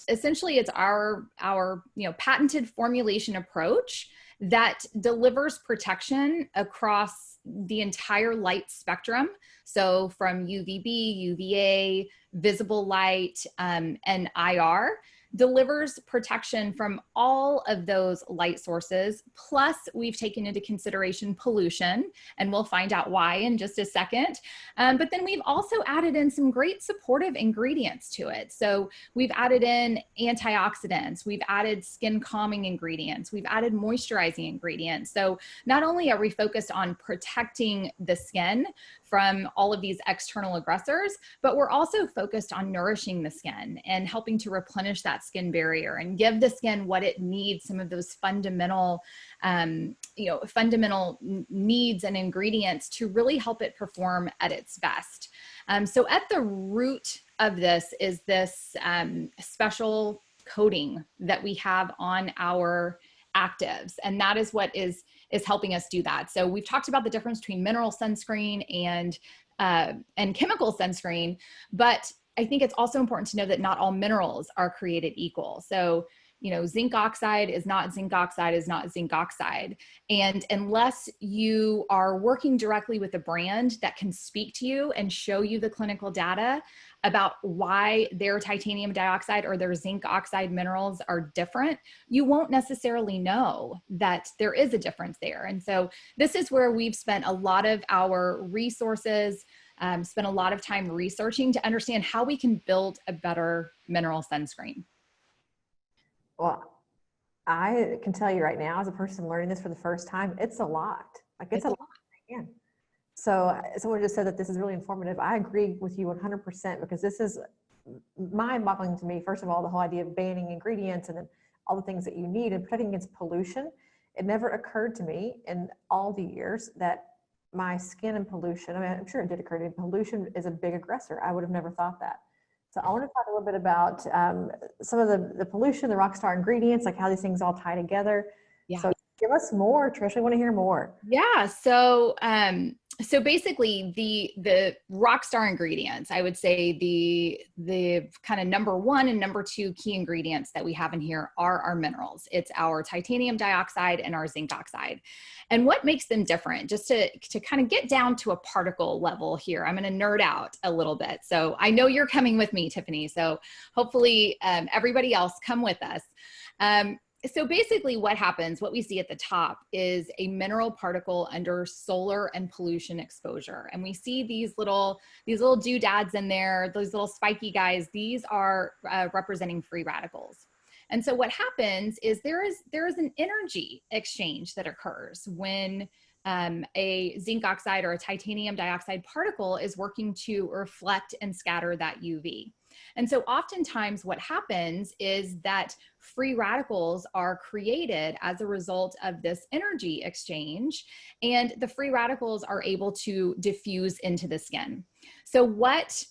B: essentially it's our patented formulation approach that delivers protection across the entire light spectrum. So from UVB, UVA, visible light, and IR, delivers protection from all of those light sources. Plus, we've taken into consideration pollution, and we'll find out why in just a second. But then we've also added in some great supportive ingredients to it. So we've added in antioxidants, we've added skin calming ingredients, we've added moisturizing ingredients. So not only are we focused on protecting the skin from all of these external aggressors, but we're also focused on nourishing the skin and helping to replenish that skin barrier and give the skin what it needs, some of those fundamental, fundamental needs and ingredients to really help it perform at its best. So at the root of this is this special coating that we have on our actives. And that is what is helping us do that. So we've talked about the difference between mineral sunscreen and chemical sunscreen, but I think it's also important to know that not all minerals are created equal. So, zinc oxide is not zinc oxide is not zinc oxide. And unless you are working directly with a brand that can speak to you and show you the clinical data about why their titanium dioxide or their zinc oxide minerals are different, you won't necessarily know that there is a difference there. And so this is where we've spent a lot of our resources, spent a lot of time researching to understand how we can build a better mineral sunscreen.
A: Well, I can tell you right now, as a person learning this for the first time, it's a lot. Like it's a lot. Man. So someone just said that this is really informative. I agree with you 100% because this is mind-boggling to me. First of all, the whole idea of banning ingredients and then all the things that you need and protecting against pollution. It never occurred to me in all the years that my skin and pollution, I mean, I'm sure it did occur to me, pollution is a big aggressor. I would have never thought that. So I want to talk a little bit about some of the pollution, the rockstar ingredients, like how these things all tie together.
B: Yeah.
A: So give us more, Trish. I want to hear more.
B: Yeah. So, so basically the rockstar ingredients, I would say the kind of number one and number two key ingredients that we have in here are our minerals. It's our titanium dioxide and our zinc oxide. And what makes them different, just to kind of get down to a particle level here, I'm going to nerd out a little bit. So I know you're coming with me, Tiphany. So hopefully everybody else come with us. So basically what happens, what we see at the top is a mineral particle under solar and pollution exposure. And we see these little doodads in there, those little spiky guys. These are representing free radicals. And so what happens is there is an energy exchange that occurs when a zinc oxide or a titanium dioxide particle is working to reflect and scatter that UV. And so oftentimes what happens is that free radicals are created as a result of this energy exchange, and the free radicals are able to diffuse into the skin. So what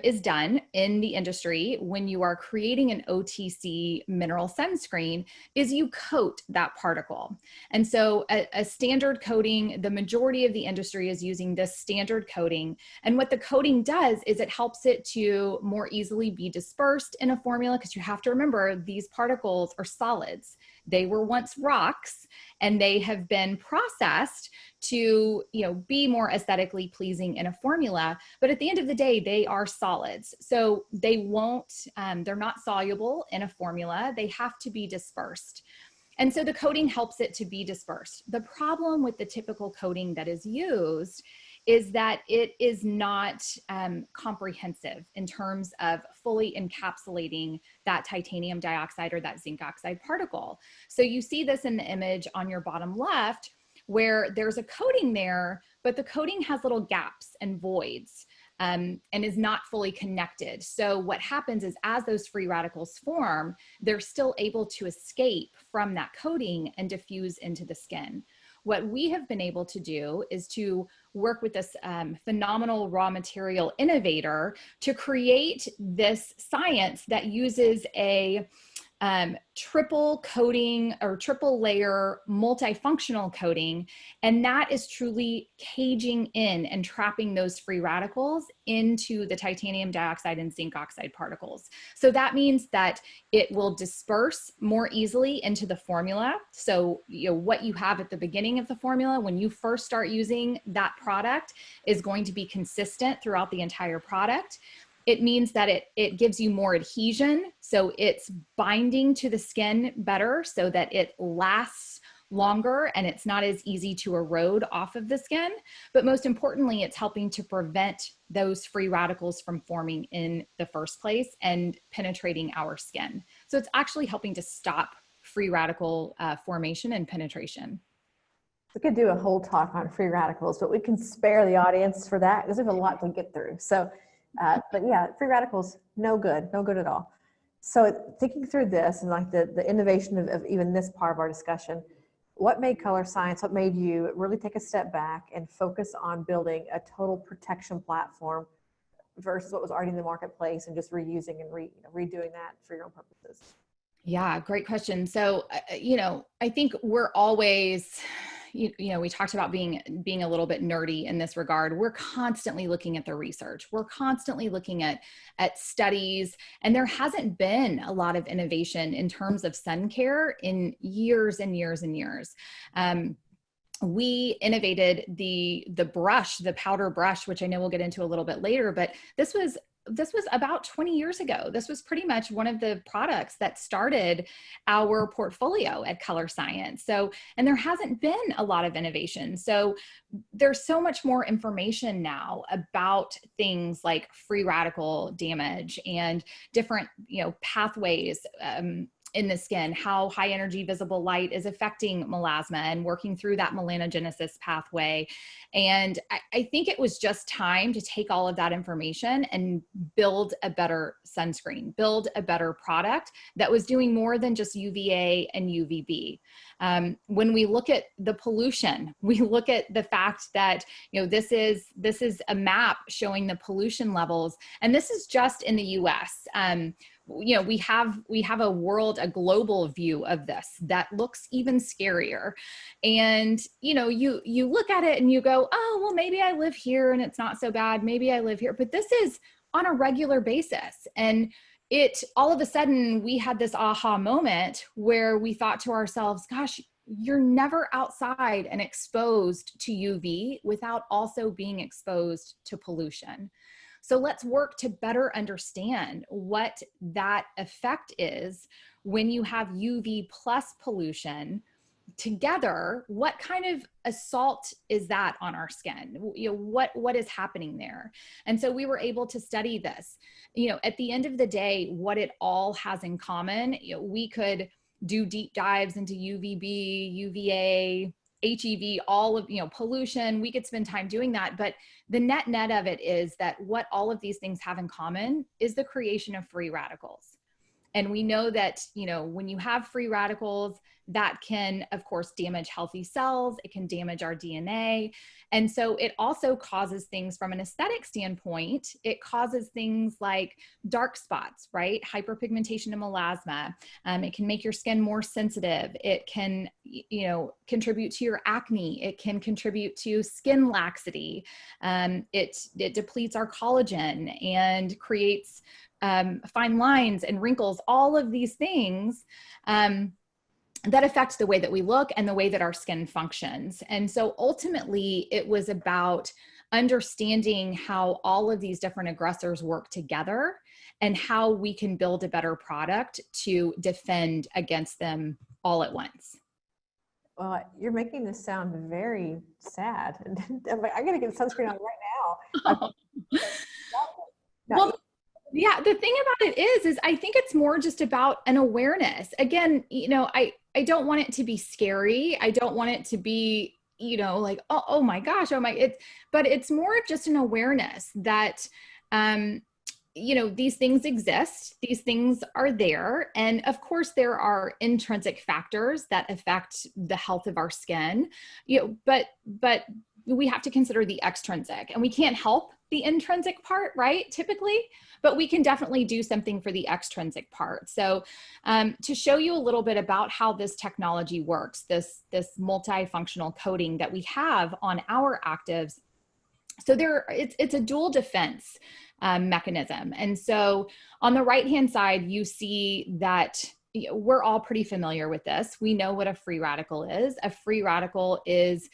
B: is done in the industry when you are creating an OTC mineral sunscreen is you coat that particle. And so a standard coating, the majority of the industry is using this standard coating. And what the coating does is it helps it to more easily be dispersed in a formula, because you have to remember these particles are solids. They were once rocks and they have been processed to, be more aesthetically pleasing in a formula. But at the end of the day, they are solids. So they won't, they're not soluble in a formula. They have to be dispersed. And so the coating helps it to be dispersed. The problem with the typical coating that is used is that it is not comprehensive in terms of fully encapsulating that titanium dioxide or that zinc oxide particle. So you see this in the image on your bottom left, where there's a coating there, but the coating has little gaps and voids and is not fully connected. So what happens is as those free radicals form, they're still able to escape from that coating and diffuse into the skin. what we have been able to do is to work with this phenomenal raw material innovator to create this science that uses a triple coating or triple layer multifunctional coating. And that is truly caging in and trapping those free radicals into the titanium dioxide and zinc oxide particles. So that means that it will disperse more easily into the formula. So, what you have at the beginning of the formula, when you first start using that product, is going to be consistent throughout the entire product. It means that it gives you more adhesion. So it's binding to the skin better so that it lasts longer and it's not as easy to erode off of the skin. But most importantly, it's helping to prevent those free radicals from forming in the first place and penetrating our skin. So it's actually helping to stop free radical formation and penetration.
A: We could do a whole talk on free radicals, but we can spare the audience for that because there's a lot to get through. So. But yeah, free radicals, no good at all. So thinking through this and like the innovation of even this part of our discussion, what made Colorescience, what made you really take a step back and focus on building a total protection platform versus what was already in the marketplace and just reusing and redoing that for your own purposes?
B: Yeah, great question. So, I think we're always, we talked about being a little bit nerdy in this regard. We're constantly looking at the research. We're constantly looking at studies, and there hasn't been a lot of innovation in terms of sun care in years and years and years. We innovated the brush, the powder brush, which I know we'll get into a little bit later, but this was about 20 years ago. This was pretty much one of the products that started our portfolio at Colorescience. So, and there hasn't been a lot of innovation. So there's so much more information now about things like free radical damage and different, pathways, in the skin, how high energy visible light is affecting melasma and working through that melanogenesis pathway. And I think it was just time to take all of that information and build a better sunscreen, build a better product that was doing more than just UVA and UVB. When we look at the pollution, we look at the fact that, this is a map showing the pollution levels, and this is just in the US. We have a global view of this that looks even scarier. And, you look at it and you go, oh, well, maybe I live here and it's not so bad. Maybe I live here, but this is on a regular basis. And all of a sudden we had this aha moment where we thought to ourselves, gosh, you're never outside and exposed to UV without also being exposed to pollution. So let's work to better understand what that effect is when you have UV plus pollution together. What kind of assault is that on our skin? What is happening there? And so we were able to study this. At the end of the day, what it all has in common, we could do deep dives into UVB, UVA, HEV, all of, pollution. We could spend time doing that. But the net of it is that what all of these things have in common is the creation of free radicals. And we know that, when you have free radicals, that can, of course, damage healthy cells. It can damage our DNA. And so it also causes things from an aesthetic standpoint. It causes things like dark spots, right? Hyperpigmentation and melasma. It can make your skin more sensitive. It can, contribute to your acne. It can contribute to skin laxity. It depletes our collagen and creates fine lines and wrinkles, all of these things that affect the way that we look and the way that our skin functions. And so ultimately it was about understanding how all of these different aggressors work together and how we can build a better product to defend against them all at once.
A: Well, you're making this sound very sad. I gotta get sunscreen on right now.
B: Well, yeah, the thing about it is I think it's more just about an awareness. Again, I don't want it to be scary. I don't want it to be, like, oh my gosh, but it's more of just an awareness that, these things exist, these things are there. And of course, there are intrinsic factors that affect the health of our skin, but we have to consider the extrinsic, and we can't help the intrinsic part, right? Typically, but we can definitely do something for the extrinsic part. So to show you a little bit about how this technology works, this multifunctional coating that we have on our actives. So it's a dual defense mechanism. And so on the right-hand side, you see that we're all pretty familiar with this. We know what a free radical is. A free radical is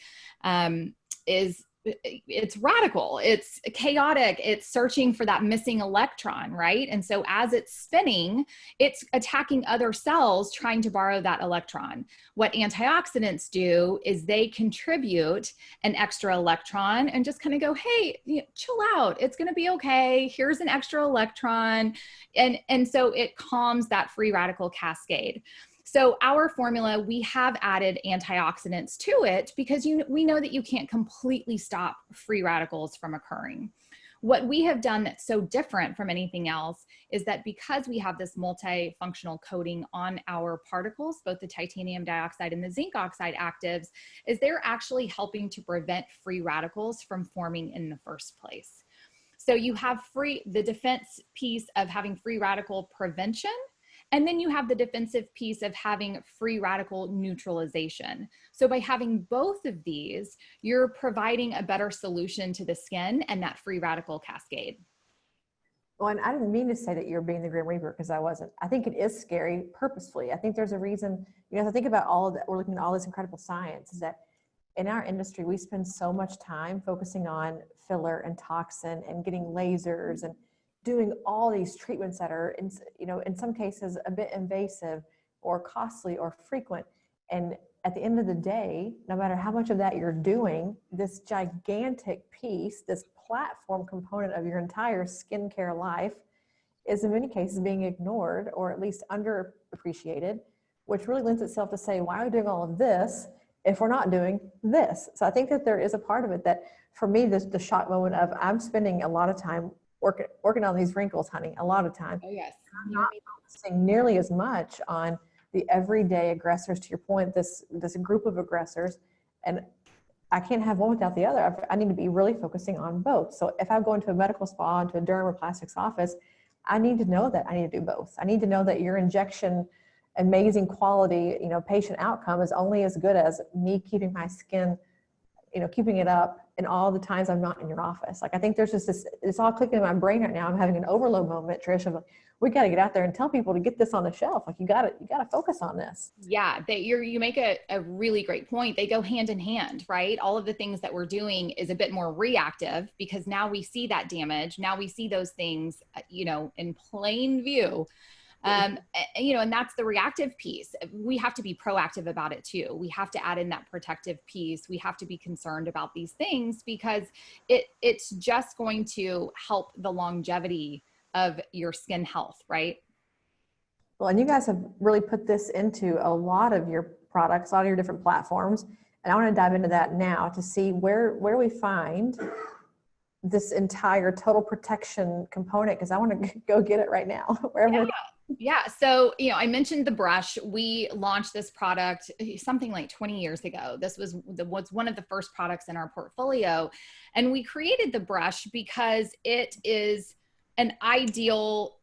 B: it's radical, it's chaotic, it's searching for that missing electron, right? And so as it's spinning, it's attacking other cells trying to borrow that electron. What antioxidants do is they contribute an extra electron and just kind of go, hey, chill out, it's going to be okay, here's an extra electron. And so it calms that free radical cascade. So our formula, we have added antioxidants to it because we know that you can't completely stop free radicals from occurring. What we have done that's so different from anything else is that because we have this multifunctional coating on our particles, both the titanium dioxide and the zinc oxide actives, is they're actually helping to prevent free radicals from forming in the first place. So you have the defense piece of having free radical prevention, and then you have the defensive piece of having free radical neutralization. So by having both of these, you're providing a better solution to the skin and that free radical cascade.
A: Well, and I didn't mean to say that you're being the Grim Reaper, because I wasn't. I think it is scary purposefully. I think there's a reason, as I think about all of that, we're looking at all this incredible science, is that in our industry, we spend so much time focusing on filler and toxin and getting lasers and doing all these treatments that are, in some cases a bit invasive or costly or frequent. And at the end of the day, no matter how much of that you're doing, this gigantic piece, this platform component of your entire skincare life is in many cases being ignored or at least underappreciated, which really lends itself to say, why are we doing all of this if we're not doing this? So I think that there is a part of it that, for me, the shock moment of, I'm spending a lot of time working on these wrinkles, honey, a lot of time.
B: Oh, yes.
A: I'm not focusing nearly as much on the everyday aggressors, to your point, this group of aggressors. And I can't have one without the other. I need to be really focusing on both. So if I go into a medical spa, into a derm or plastics office, I need to know that I need to do both. I need to know that your injection, amazing quality, patient outcome is only as good as me keeping my skin, keeping it up in all the times I'm not in your office. Like, I think there's just this, it's all clicking in my brain right now. I'm having an overload moment, Trish, of like, we got to get out there and tell people to get this on the shelf. Like, you got to focus on this.
B: Yeah, you make a really great point. They go hand in hand, right? All of the things that we're doing is a bit more reactive because now we see that damage. Now we see those things, in plain view. And that's the reactive piece. We have to be proactive about it too. We have to add in that protective piece. We have to be concerned about these things because it's just going to help the longevity of your skin health, right?
A: Well, and you guys have really put this into a lot of your products, a lot of your different platforms. And I want to dive into that now to see where we find this entire total protection component, because I want to go get it right now. Wherever.
B: Yeah. So, I mentioned the brush. We launched this product something like 20 years ago. This was one of the first products in our portfolio. And we created the brush because it is an ideal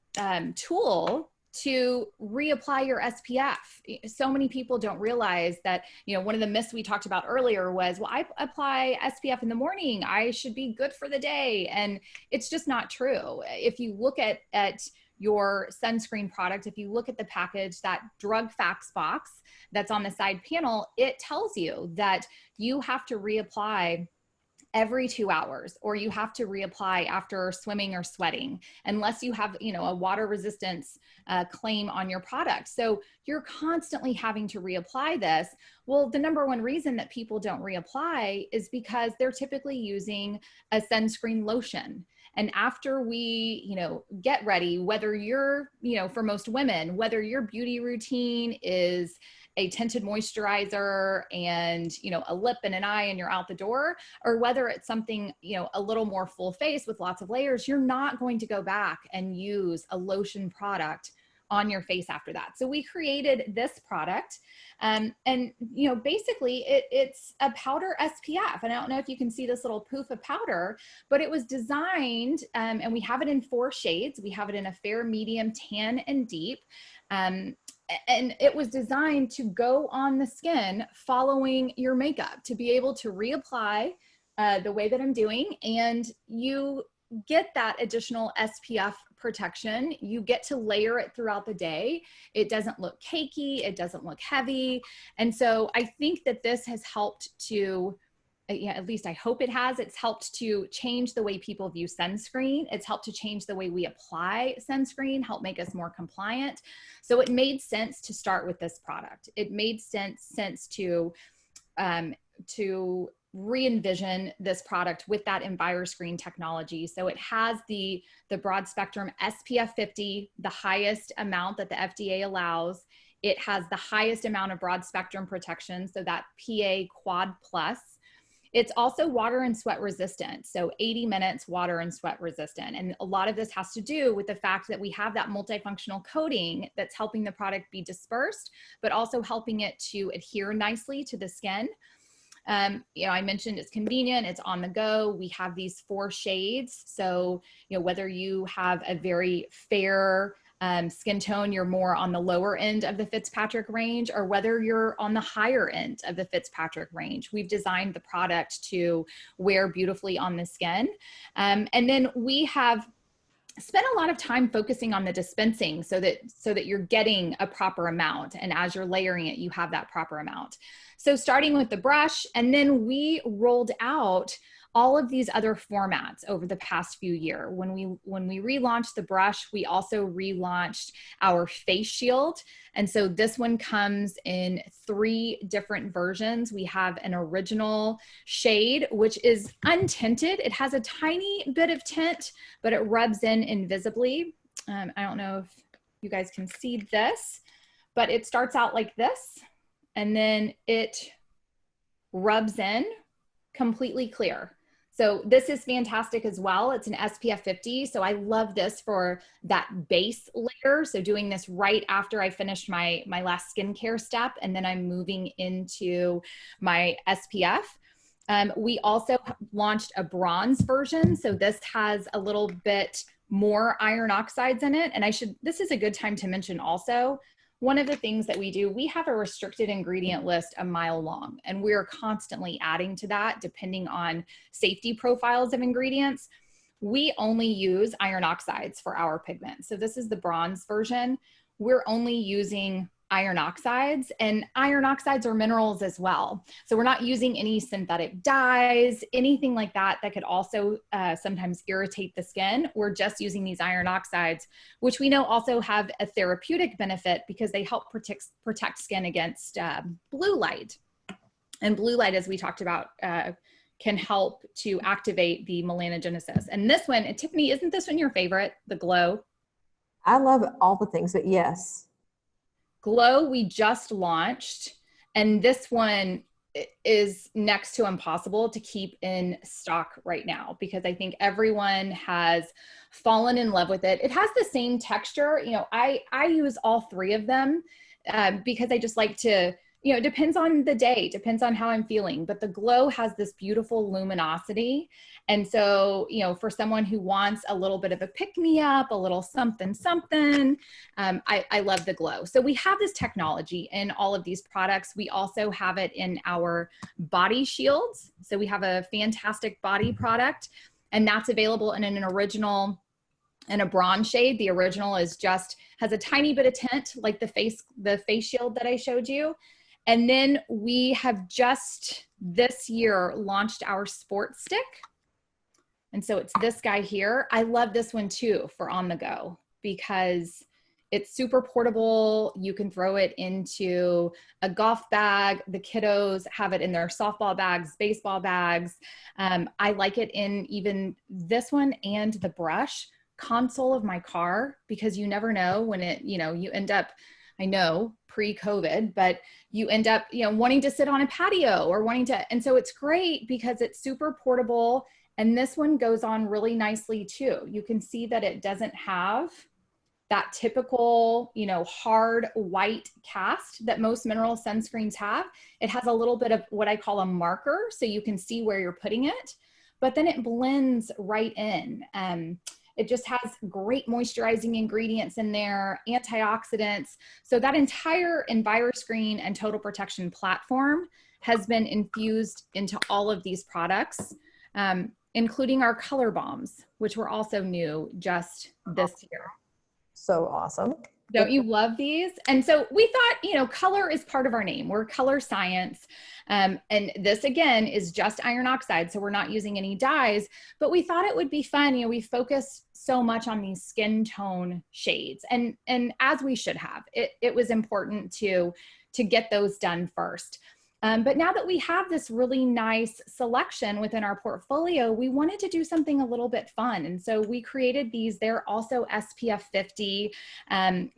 B: tool to reapply your SPF. So many people don't realize that, one of the myths we talked about earlier was, well, I apply SPF in the morning, I should be good for the day. And it's just not true. If you look at your sunscreen product, if you look at the package, that drug facts box that's on the side panel, it tells you that you have to reapply every 2 hours, or you have to reapply after swimming or sweating, unless you have, a water resistance claim on your product. So you're constantly having to reapply this. Well, the number one reason that people don't reapply is because they're typically using a sunscreen lotion. And after we, get ready, whether you're, for most women, whether your beauty routine is a tinted moisturizer and, a lip and an eye and you're out the door, or whether it's something, a little more full face with lots of layers, you're not going to go back and use a lotion product on your face after that. So we created this product, and basically it's a powder SPF. And I don't know if you can see this little poof of powder, but it was designed, and we have it in 4 shades. We have it in a fair, medium, tan, and deep. And it was designed to go on the skin following your makeup, to be able to reapply the way that I'm doing, and you get that additional SPF protection. You get to layer it throughout the day. It doesn't look cakey. It doesn't look heavy. And so I think that this has helped to, at least I hope it has, it's helped to change the way people view sunscreen. It's helped to change the way we apply sunscreen, help make us more compliant. So it made sense to start with this product. It made sense to re-envision this product with that EnviroScreen technology. So it has the broad spectrum SPF 50, the highest amount that the FDA allows. It has the highest amount of broad spectrum protection, so that PA Quad Plus. It's also water and sweat resistant, so 80 minutes water and sweat resistant. And a lot of this has to do with the fact that we have that multifunctional coating that's helping the product be dispersed, but also helping it to adhere nicely to the skin. I mentioned it's convenient, it's on the go. We have these 4 shades. So, whether you have a very fair skin tone, you're more on the lower end of the Fitzpatrick range, or whether you're on the higher end of the Fitzpatrick range, we've designed the product to wear beautifully on the skin. And then we have spend a lot of time focusing on the dispensing so that you're getting a proper amount. And as you're layering it, you have that proper amount. So starting with the brush, and then we rolled out all of these other formats over the past few years. When we relaunched the brush, we also relaunched our face shield. And so this one comes in 3 different versions. We have an original shade, which is untinted. It has a tiny bit of tint, but it rubs in invisibly. I don't know if you guys can see this, but it starts out like this, and then it rubs in completely clear. So this is fantastic as well. It's an SPF 50. So I love this for that base layer. So doing this right after I finished my last skincare step, and then I'm moving into my SPF. We also launched a bronze version. So this has a little bit more iron oxides in it. And this is a good time to mention also, one of the things that we do, we have a restricted ingredient list a mile long, and we're constantly adding to that depending on safety profiles of ingredients. We only use iron oxides for our pigment. So this is the bronze version. We're only using iron oxides, and iron oxides are minerals as well. So we're not using any synthetic dyes, anything like that could also sometimes irritate the skin. We're just using these iron oxides, which we know also have a therapeutic benefit because they help protect skin against blue light. And blue light, as we talked about, can help to activate the melanogenesis. And this one, and Tiphany, isn't this one your favorite, the Glow?
A: I love all the things, but yes.
B: Glow we just launched, and this one is next to impossible to keep in stock right now because I think everyone has fallen in love with it. It has the same texture. I use all 3 of them because I just like to, it depends on the day, depends on how I'm feeling, but the Glow has this beautiful luminosity. And so, for someone who wants a little bit of a pick-me-up, a little something, I love the Glow. So we have this technology in all of these products. We also have it in our body shields. So we have a fantastic body product, and that's available in an original and a bronze shade. The original has a tiny bit of tint, like the face shield that I showed you. And then we have just this year launched our Sport Stick. And so it's this guy here. I love this one too for on the go because It's super portable. You can throw it into a golf bag. The kiddos have it in their softball bags, baseball bags. I like it in even this one and the brush console of my car, because you never know when it, you end up, I know pre-COVID, but you end up, wanting to sit on a patio or wanting to, and so it's great because it's super portable. And this one goes on really nicely too. You can see that it doesn't have that typical, hard white cast that most mineral sunscreens have. It has a little bit of what I call a marker, so you can see where you're putting it, but then it blends right in. It just has great moisturizing ingredients in there, antioxidants. So that entire EnviroScreen and Total Protection platform has been infused into all of these products, including our color bombs, which were also new just this year.
A: So awesome.
B: Don't you love these? And so we thought, color is part of our name. We're color science. And this again is just iron oxide. So we're not using any dyes, but we thought it would be fun. We focus so much on these skin tone shades, and as we should have. It was important to get those done first. But now that we have this really nice selection within our portfolio, we wanted to do something a little bit fun. And so we created these. They're also SPF 50.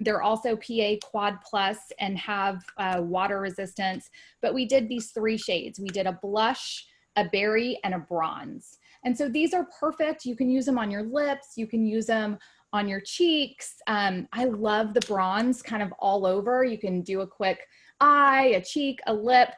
B: They're also PA Quad Plus and have water resistance. But we did these 3 shades. We did a blush, a berry, and a bronze. And so these are perfect. You can use them on your lips. You can use them on your cheeks. I love the bronze kind of all over. You can do a quick eye, a cheek, a lip.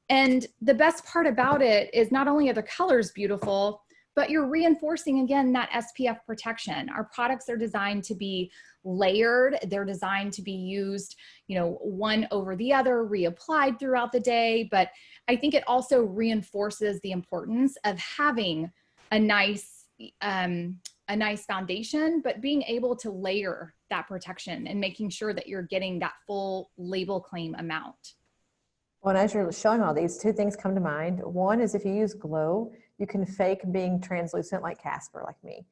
B: And the best part about it is not only are the colors beautiful, but you're reinforcing again that SPF protection. Our products are designed to be layered. They're designed to be used, one over the other, reapplied throughout the day. But I think it also reinforces the importance of having a nice foundation, but being able to layer that protection and making sure that you're getting that full label claim amount.
A: Well, and as you're showing all these, 2 things come to mind. One is if you use glow, you can fake being translucent like Casper, like me.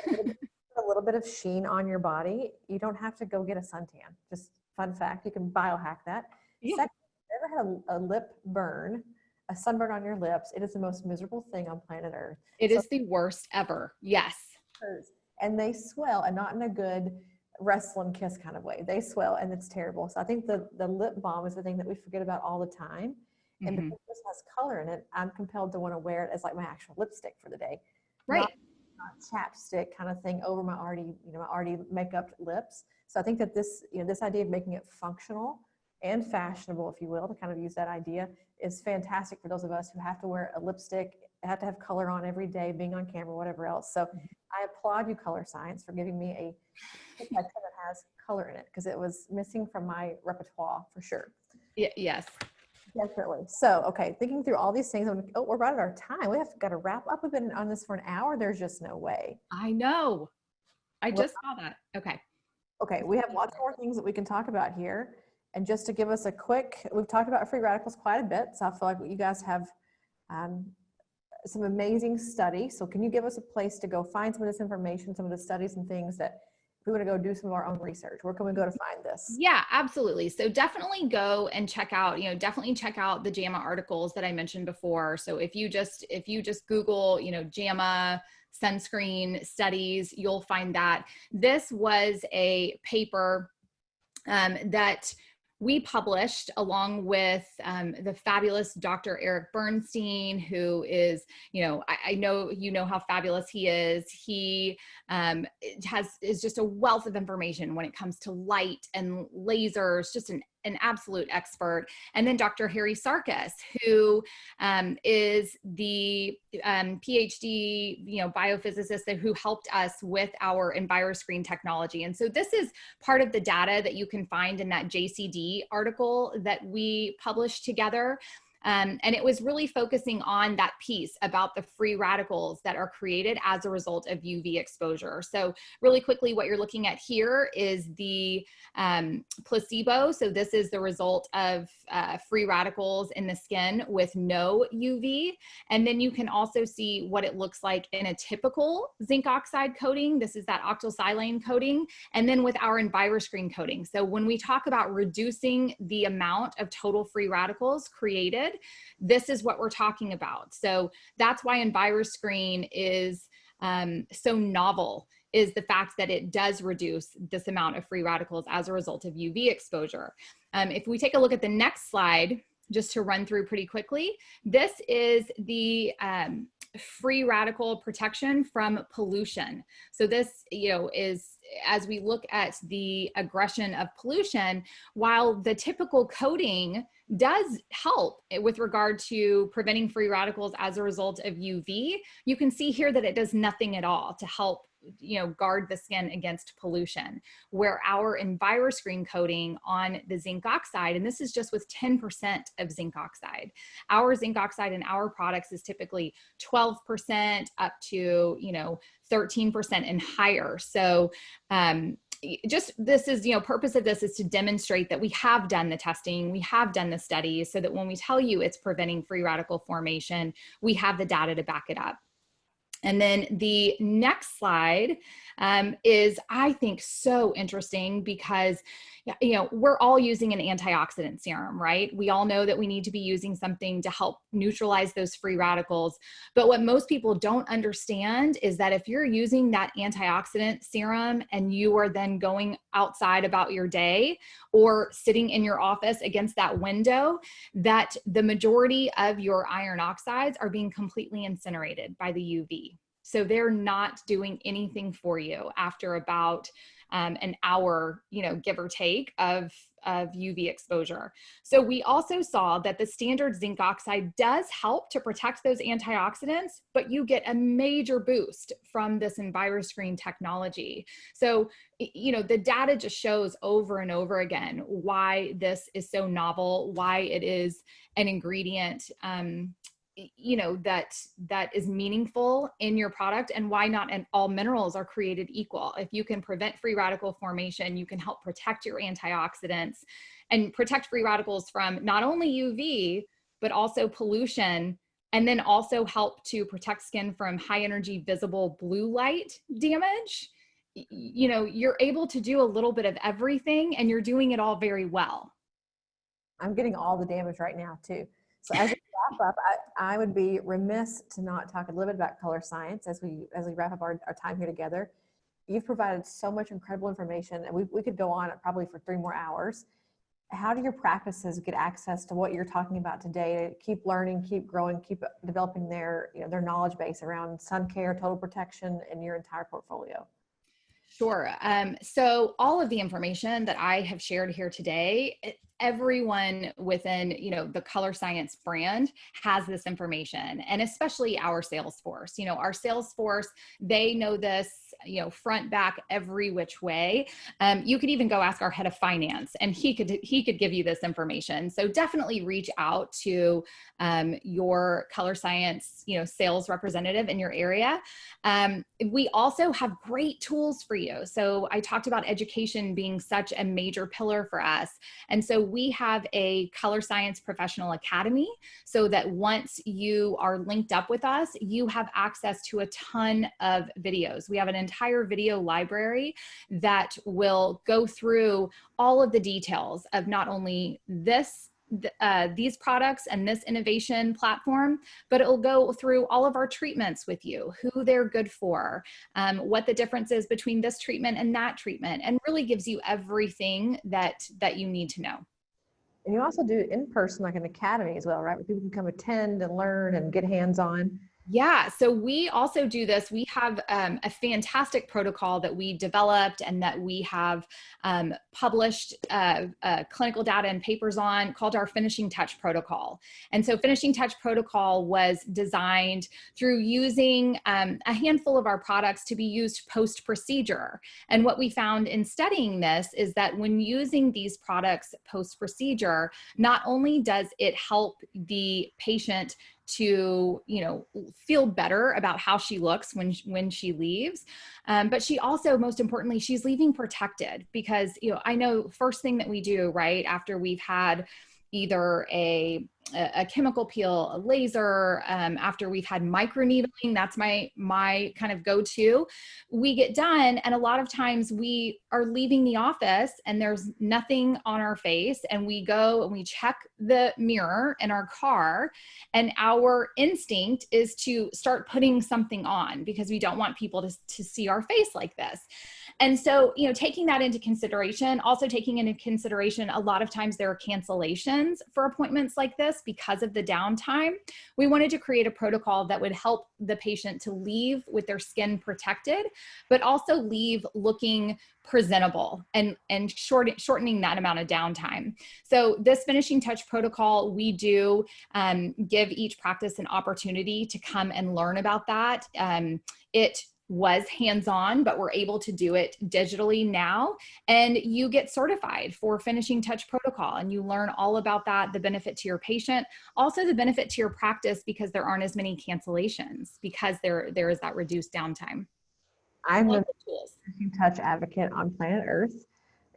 A: A little bit of sheen on your body. You don't have to go get a suntan. Just fun fact, you can biohack that.
B: Yeah.
A: Second, if you ever had a lip burn, a sunburn on your lips, it is the most miserable thing on planet Earth.
B: It is the worst ever. Yes.
A: And they swell, and not in a good wrestle and kiss kind of way. They swell and it's terrible. So I think the lip balm is the thing that we forget about all the time. And because this has color in it, I'm compelled to want to wear it as like my actual lipstick for the day.
B: Right.
A: Not chapstick kind of thing over my already makeup lips. So I think that this idea of making it functional and fashionable, if you will, to kind of use that idea, is fantastic for those of us who have to wear a lipstick, have to have color on every day, being on camera, whatever else. So I applaud you, Color Science, for giving me a that has color in it, because it was missing from my repertoire for sure.
B: Yes.
A: Definitely. So, okay, thinking through all these things, we're about at our time. We have got to wrap up. We've been on this for an hour. There's just no way.
B: I know. I just saw that. Okay.
A: Okay, we have lots more things that we can talk about here. And just to give us a quick, we've talked about free radicals quite a bit. So I feel like you guys have some amazing studies. So can you give us a place to go find some of this information, some of the studies and things that if we want to go do some of our own research, where can we go to find this?
B: Yeah, absolutely. So definitely go and check out, definitely check out the JAMA articles that I mentioned before. So if you just Google, JAMA sunscreen studies, you'll find that. This was a paper that we published along with the fabulous Dr. Eric Bernstein, who is, I know how fabulous he is. He is just a wealth of information when it comes to light and lasers, just an absolute expert. And then Dr. Harry Sarkis, who is the PhD, biophysicist who helped us with our EnviroScreen technology. And so this is part of the data that you can find in that JCD article that we published together. And it was really focusing on that piece about the free radicals that are created as a result of UV exposure. So really quickly, what you're looking at here is the placebo. So this is the result of free radicals in the skin with no UV. And then you can also see what it looks like in a typical zinc oxide coating. This is that octylsilane coating. And then with our EnviroScreen coating. So when we talk about reducing the amount of total free radicals created, this is what we're talking about. So that's why EnviroScreen is so novel, is the fact that it does reduce this amount of free radicals as a result of UV exposure. If we take a look at the next slide, just to run through pretty quickly, this is the free radical protection from pollution. So this, is, as we look at the aggression of pollution, while the typical coating does help with regard to preventing free radicals as a result of UV, you can see here that it does nothing at all to help guard the skin against pollution, where our EnviroScreen coating on the zinc oxide, and this is just with 10% of zinc oxide. Our zinc oxide in our products is typically 12% up to, 13% and higher. So, just this is, purpose of this is to demonstrate that we have done the testing, we have done the studies, so that when we tell you it's preventing free radical formation, we have the data to back it up. And then the next slide is, I think, so interesting because, we're all using an antioxidant serum, right? We all know that we need to be using something to help neutralize those free radicals. But what most people don't understand is that if you're using that antioxidant serum and you are then going outside about your day or sitting in your office against that window, that the majority of your iron oxides are being completely incinerated by the UV. So they're not doing anything for you after about an hour, give or take, of UV exposure. So we also saw that the standard zinc oxide does help to protect those antioxidants, but you get a major boost from this EnviroScreen technology. So, the data just shows over and over again why this is so novel, why it is an ingredient that is meaningful in your product, and why not all minerals are created equal. If you can prevent free radical formation, you can help protect your antioxidants and protect free radicals from not only UV, but also pollution, and then also help to protect skin from high energy visible blue light damage. You're able to do a little bit of everything, and you're doing it all very well.
A: I'm getting all the damage right now too. So as we wrap up, I would be remiss to not talk a little bit about color science as we wrap up our time here together. You've provided so much incredible information, and we could go on probably for 3 more hours. How do your practices get access to what you're talking about today to keep learning, keep growing, keep developing their knowledge base around sun care, total protection, and your entire portfolio?
B: Sure. So all of the information that I have shared here today, everyone within, the Color Science brand has this information, and especially our sales force. Our sales force, they know this, front, back, every which way. You could even go ask our head of finance, and he could give you this information. So definitely reach out to your Color Science, sales representative in your area. We also have great tools for you. So I talked about education being such a major pillar for us. And so we have a Color Science Professional Academy, so that once you are linked up with us, you have access to a ton of videos. We have an entire video library that will go through all of the details of not only these products and this innovation platform, but it will go through all of our treatments with you, who they're good for, what the difference is between this treatment and that treatment, and really gives you everything that you need to know.
A: And you also do in person, like an academy as well, right? Where people can come attend and learn and get hands-on.
B: Yeah, so we also do this. We have a fantastic protocol that we developed and that we have published clinical data and papers on called our Finishing Touch Protocol. And so Finishing Touch Protocol was designed through using a handful of our products to be used post-procedure. And what we found in studying this is that when using these products post-procedure, not only does it help the patient to, feel better about how she looks when she leaves. But she also, most importantly, she's leaving protected because, I know first thing that we do right after we've had either a chemical peel, a laser, after we've had microneedling, that's my kind of go-to. We get done, and a lot of times we are leaving the office and there's nothing on our face, and we go and we check the mirror in our car, and our instinct is to start putting something on because we don't want people to see our face like this. And so, taking that into consideration, also taking into consideration, a lot of times there are cancellations for appointments like this because of the downtime. We wanted to create a protocol that would help the patient to leave with their skin protected, but also leave looking presentable and shortening that amount of downtime. So this Finishing Touch protocol, we do give each practice an opportunity to come and learn about that. It was hands-on, but we're able to do it digitally now. And you get certified for Finishing Touch protocol, and you learn all about that, the benefit to your patient, also the benefit to your practice because there aren't as many cancellations because there is that reduced downtime.
A: I'm the Finishing Touch advocate on planet Earth.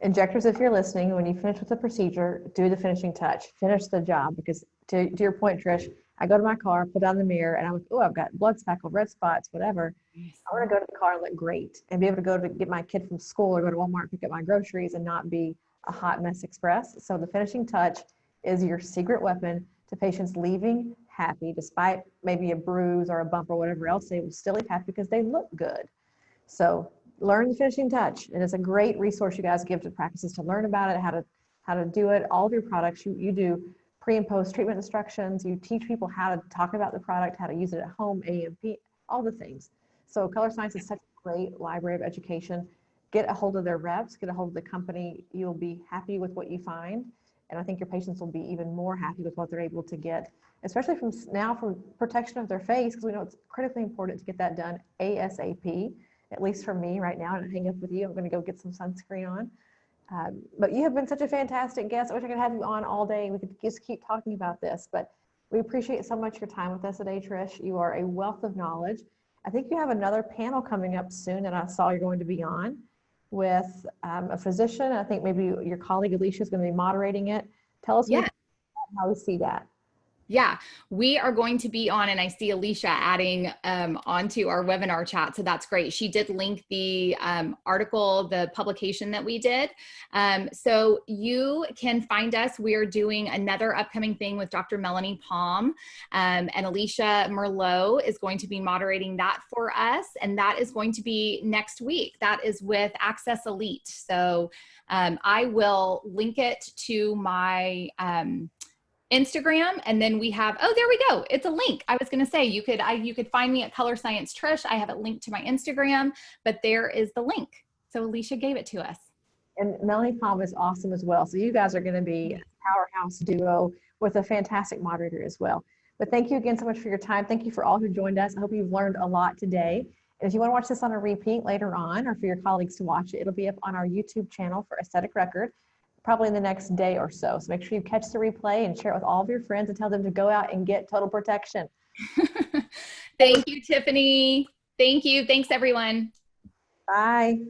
A: Injectors, if you're listening, when you finish with the procedure, do the finishing touch, finish the job, because to your point, Trish, I go to my car, put on the mirror, and I'm like, oh, I've got blood speckled, red spots, whatever. I want to go to the car and look great and be able to go to get my kid from school or go to Walmart, pick up my groceries and not be a hot mess express. So the finishing touch is your secret weapon to patients leaving happy, despite maybe a bruise or a bump or whatever else, they will still leave happy because they look good. So learn the finishing touch, and it's a great resource you guys give to practices to learn about it, how to do it. All of your products, you do pre and post treatment instructions. You teach people how to talk about the product, how to use it at home, AMP, all the things. So Colorescience is such a great library of education. Get a hold of their reps, get a hold of the company. You'll be happy with what you find. And I think your patients will be even more happy with what they're able to get, especially from protection of their face, because we know it's critically important to get that done ASAP. At least for me right now, and I hang up with you, I'm going to go get some sunscreen on. But you have been such a fantastic guest. I wish I could have you on all day. We could just keep talking about this, but we appreciate so much your time with us today, Trish. You are a wealth of knowledge. I think you have another panel coming up soon that I saw you're going to be on with a physician. I think maybe your colleague Alicia is going to be moderating it. Tell us how we see that.
B: Yeah, we are going to be on, and I see Alicia adding onto our webinar chat. So that's great. She did link the article, the publication that we did. So you can find us. We are doing another upcoming thing with Dr. Melanie Palm, and Alicia Merlot is going to be moderating that for us. And that is going to be next week. That is with Access Elite. So I will link it to my Instagram, and then we have, oh, there we go. It's a link. I was going to say you could find me at Colorescience Trish. I have it linked to my Instagram, but there is the link. So Alicia gave it to us.
A: And Melanie Palm is awesome as well. So you guys are going to be a powerhouse duo with a fantastic moderator as well. But thank you again so much for your time. Thank you for all who joined us. I hope you've learned a lot today. And if you want to watch this on a repeat later on, or for your colleagues to watch it, it'll be up on our YouTube channel for Aesthetic Record, probably in the next day or so. So make sure you catch the replay and share it with all of your friends and tell them to go out and get total protection.
B: Thank you, Tiphany. Thank you. Thanks, everyone.
A: Bye.